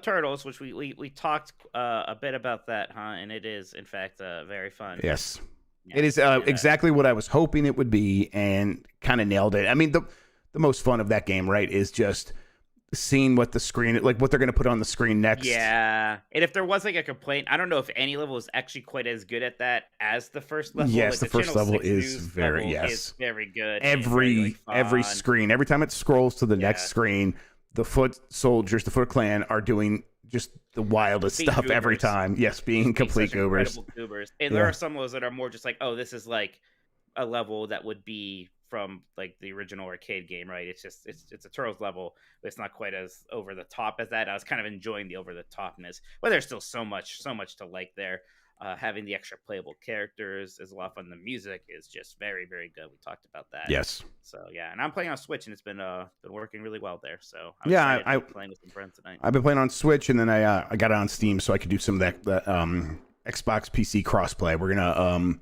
Turtles, which we talked a bit about that, huh? And it is in fact very fun. Yes. Yeah, it is exactly what I was hoping it would be, and kind of nailed it. I mean, the most fun of that game, right, is just seeing what the screen, what they're going to put on the screen next. Yeah, and if there was a complaint, I don't know if any level is actually quite as good at that as the first level. Yes, the first level is very good. Every screen, every time it scrolls to the next screen, the foot soldiers, the Foot Clan are doing just the wildest stuff goobers. Every time. Yes, being complete goobers. And there are some levels that are more just this is a level that would be from the original arcade game, right? It's just it's a Turtles level, but it's not quite as over the top as that. I was kind of enjoying the over the topness, but there's still so much to like there. Having the extra playable characters is a lot of fun. The music is just very, very good. We talked about that. Yes. So yeah, and I'm playing on Switch, and it's been working really well there. So I'm playing with some friends tonight. I've been playing on Switch, and then I got it on Steam, so I could do some of that Xbox PC crossplay. We're gonna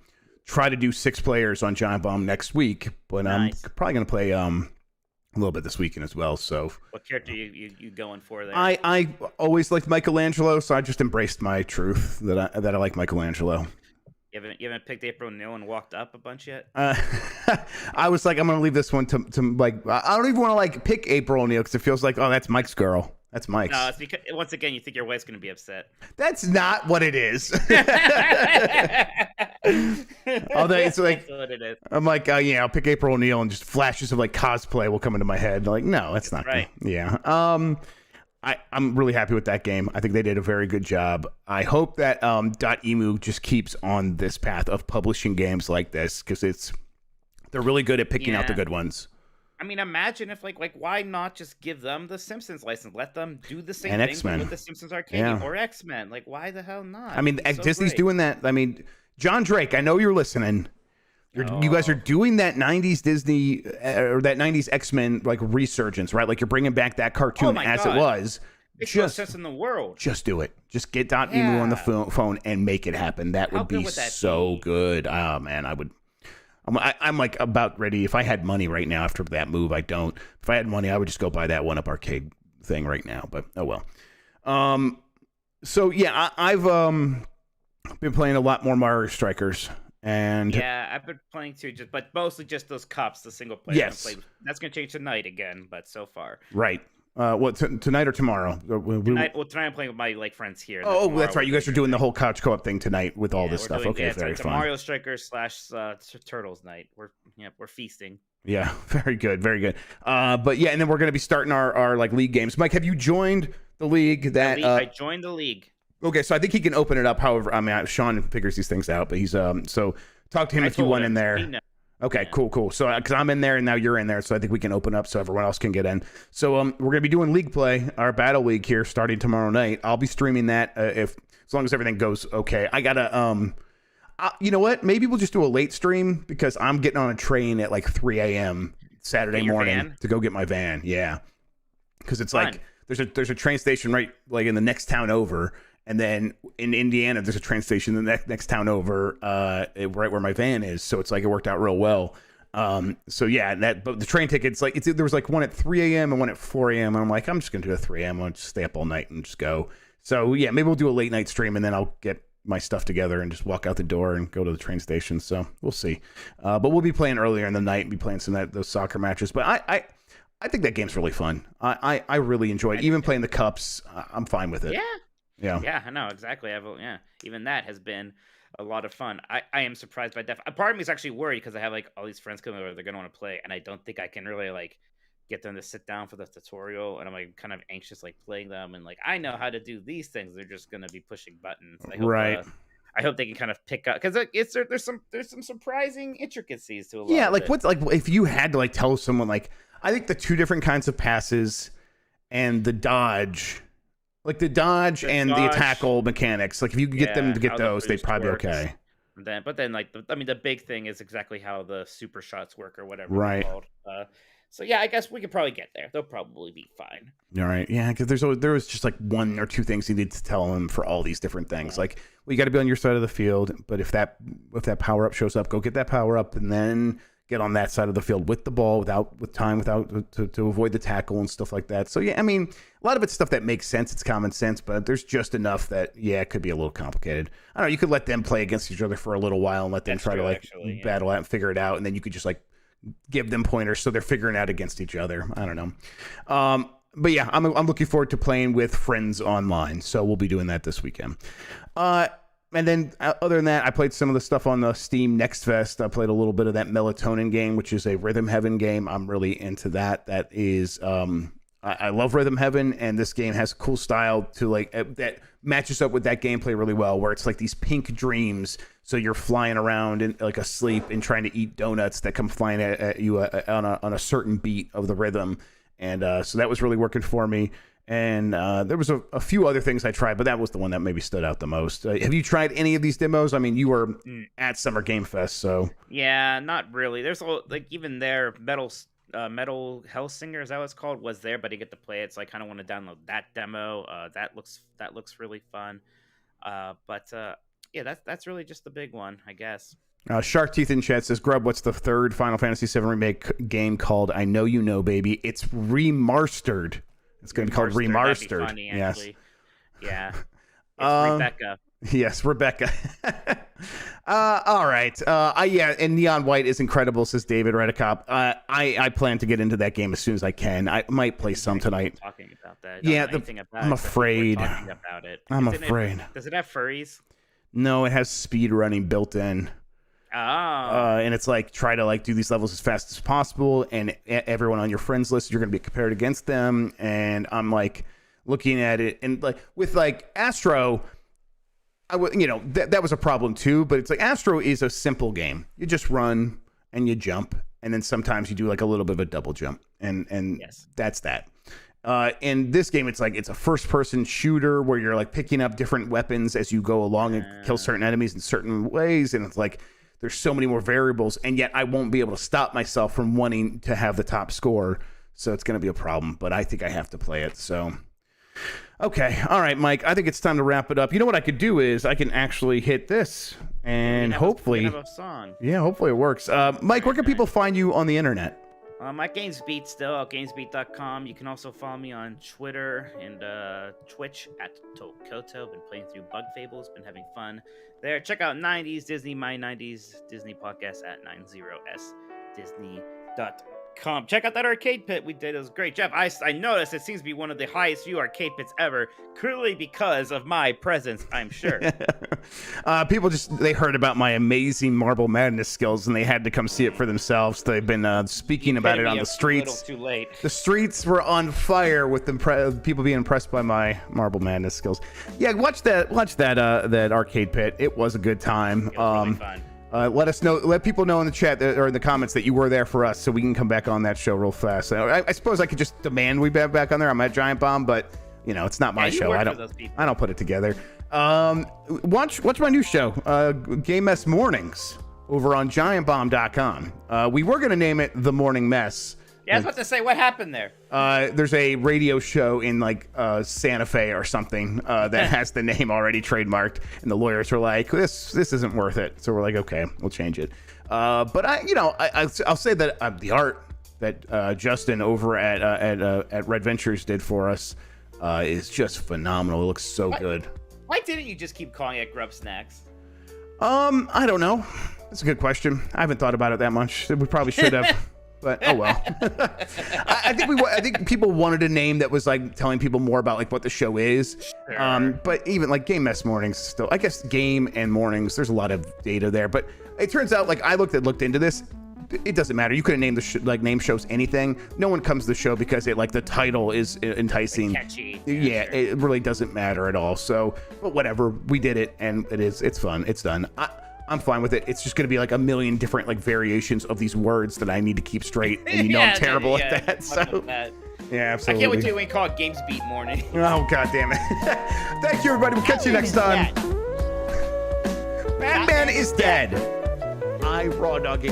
try to do 6 players on Giant Bomb next week, but nice. I'm probably gonna play a little bit this weekend as well. So what character you going for there? I always liked Michelangelo, so I just embraced my truth that I like Michelangelo. You haven't picked April O'Neil and walked up a bunch yet? I was I'm gonna leave this one to I don't even want to pick April O'Neil because it feels like, oh, that's Mike's girl. That's Mike's. No, it's because once again you think your wife's gonna be upset. That's not what it is. Although it's that's what it is. I'm I'll pick April O'Neil, and just flashes of cosplay will come into my head. No, that's not right. Yeah. I'm really happy with that game. I think they did a very good job. I hope that .emu just keeps on this path of publishing games like this, because they're really good at picking out the good ones. I mean, imagine if why not just give them the Simpsons license? Let them do the same and thing with the Simpsons arcade game, or X-Men. Why the hell not? I mean, Disney's doing that. I mean, John Drake, I know you're listening. You guys are doing that 90s Disney or that 90s X-Men like resurgence, right? Like you're bringing back that cartoon as it was. Makes no sense in the world. Just do it. Just get Dot Emu on the phone and make it happen. That would be so good. Oh man, I'm like about ready. If I had money right now after that move, I don't. If I had money, I would just go buy that 1UP arcade thing right now. But oh well. So yeah, I've been playing a lot more Mario Strikers. And yeah, I've been playing too, but mostly just those cups, the single player. Yes, that's gonna change tonight again, but so far, right. What tonight or tomorrow? Tonight I'm playing with my friends here. Oh, that's right. You guys are doing the whole couch co-op thing tonight with all this stuff. Okay, very fun. Mario Strikers / Turtles night. We're feasting. Yeah, very good, very good. But yeah, and then we're gonna be starting our like league games. Mike, have you joined the league? I joined the league. Okay, so I think he can open it up. However, I mean, Sean figures these things out, but he's so talk to him if you want in there. Okay, yeah. Cool. So because I'm in there and now you're in there, so I think we can open up so everyone else can get in. So we're gonna be doing league play, our battle league here, starting tomorrow night. I'll be streaming that as long as everything goes okay. I gotta you know what? Maybe we'll just do a late stream because I'm getting on a train at like 3 a.m. Saturday morning to go get my van. Yeah, because it's Fun. Like there's a train station right like in the next town over. And then in Indiana, there's a train station in the next town over, right where my van is. So it's like it worked out real well. So yeah, but the train tickets, like there was like one at 3 a.m. and one at 4 a.m. And I'm like, I'm just gonna do a 3 a.m. I'll just stay up all night and just go. So yeah, maybe we'll do a late night stream and then I'll get my stuff together and just walk out the door and go to the train station. So we'll see. But we'll be playing earlier in the night and be playing some of those soccer matches. But I think that game's really fun. I really enjoy it. Even playing the cups, I'm fine with it. Yeah, I know exactly. Even that has been a lot of fun. I am surprised by part of me is actually worried because I have like all these friends coming over, they're gonna want to play, and I don't think I can really like get them to sit down for the tutorial, and I'm like kind of anxious like playing them, and like I know how to do these things. They're just gonna be pushing buttons. I hope they can kind of pick up because there's some surprising intricacies to a lot. Yeah, like what's like if you had to like tell someone like I think the two different kinds of passes and the dodge. Like the dodge and the tackle mechanics. Like if you could get them to get those, they'd probably be okay. But then like the big thing is exactly how the super shots work or whatever they're called. So yeah, I guess we could probably get there. They'll probably be fine. All right, yeah, because there was just like one or two things you need to tell them for all these different things. Like you got to be on your side of the field, but if that power up shows up, go get that power up, and then get on that side of the field with the ball to avoid the tackle and stuff like that. So yeah, I mean, a lot of it's stuff that makes sense. It's common sense, but there's just enough that it could be a little complicated. I don't know. You could let them play against each other for a little while and let them try to battle out and figure it out, and then you could just like give them pointers so they're figuring out against each other. I don't know. But yeah, I'm looking forward to playing with friends online. So we'll be doing that this weekend. And then other than that, I played some of the stuff on the Steam Next Fest. I played a little bit of that Melatonin game, which is a Rhythm Heaven game. I'm really into that. That is, I love Rhythm Heaven, and this game has a cool style to like that matches up with that gameplay really well, where it's like these pink dreams. So you're flying around and like asleep and trying to eat donuts that come flying at you on a certain beat of the rhythm. And so that was really working for me. And there was a few other things I tried, but that was the one that maybe stood out the most. Have you tried any of these demos? I mean, you were at Summer Game Fest, so. Yeah, not really. There's like even their Metal Hellsinger, is that what it's called, was there, but I get to play it, so I kind of want to download that demo. That looks really fun. Yeah, that's really just the big one, I guess. Shark Teeth in chat says, Grubb, what's the third Final Fantasy VII Remake game called? I know you know, baby. It's remastered. It's going to be called Remastered. That'd be funny, actually. Yes. Yeah. It's Rebecca. Yes, Rebecca. All right. And Neon White is incredible, says David Redicop. I plan to get into that game as soon as I can. I might play some tonight. Talking about that. I'm afraid. About it. I'm afraid. Does it have furries? No, it has speed running built in. Oh. And it's like try to like do these levels as fast as possible, and everyone on your friends list, you're going to be compared against them. And I'm like looking at it, and like with like Astro, that was a problem too. But it's like Astro is a simple game. You just run and you jump, and then sometimes you do like a little bit of a double jump, and yes. That's that. In this game, it's like it's a first-person shooter where you're like picking up different weapons as you go along and kill certain enemies in certain ways, and it's like there's so many more variables, and yet I won't be able to stop myself from wanting to have the top score. So it's going to be a problem, but I think I have to play it. So, okay. All right, Mike, I think it's time to wrap it up. You know what I could do is I can actually hit this and hopefully, hopefully it works. Mike, where can people find you on the internet? I'm at GamesBeat still, at gamesbeat.com. You can also follow me on Twitter and Twitch at Tokoto. Been playing through Bug Fables, been having fun there. Check out 90s Disney, My 90s Disney podcast at 90sdisney.com. Check out that arcade pit we did. It was great. Jeff, I noticed it seems to be one of the highest view arcade pits ever, clearly because of my presence, I'm sure. People they heard about my amazing Marble Madness skills and they had to come see it for themselves. They've been speaking about it on the streets. Too late. The streets were on fire with people being impressed by my Marble Madness skills. Yeah, watch that arcade pit. It was a good time. It was really fun. Let us know. Let people know in the chat or in the comments that you were there for us, so we can come back on that show real fast. I suppose I could just demand we be back on there. I'm at Giant Bomb, but it's not my show. I don't put it together. Watch my new show, Game Mess Mornings, over on GiantBomb.com. We were gonna name it The Morning Mess. Yeah, I was about to say, what happened there? There's a radio show in Santa Fe or something that has the name already trademarked, and the lawyers were like, "This isn't worth it." So we're like, "Okay, we'll change it." But I'll say that the art that Justin over at Red Ventures did for us is just phenomenal. It looks so good. Why didn't you just keep calling it Grubb Snacks? I don't know. That's a good question. I haven't thought about it that much. We probably should have. But oh well. I think people wanted a name that was telling people more about what the show is. Sure. But even Game Mess Mornings still, I guess Game and Mornings, there's a lot of data there. But it turns out I looked into this. It doesn't matter. You could have named the name shows anything. No one comes to the show because the title is enticing. Catchy. Yeah, sure. It really doesn't matter at all. So, but whatever, we did it, and it's fun. It's done. I'm fine with it. It's just going to be a million different variations of these words that I need to keep straight. And I'm terrible at that. So yeah, absolutely. I can't wait till we call it Games Beat Morning. Oh, God damn it. Thank you, everybody. We'll catch you next time. Batman is dead. I raw dog it.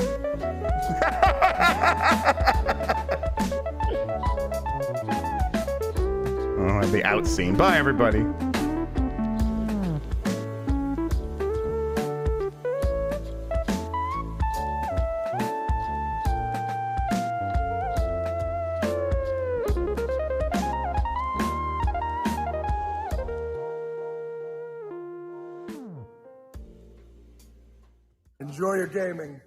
The out scene. Bye, everybody. Enjoy your gaming.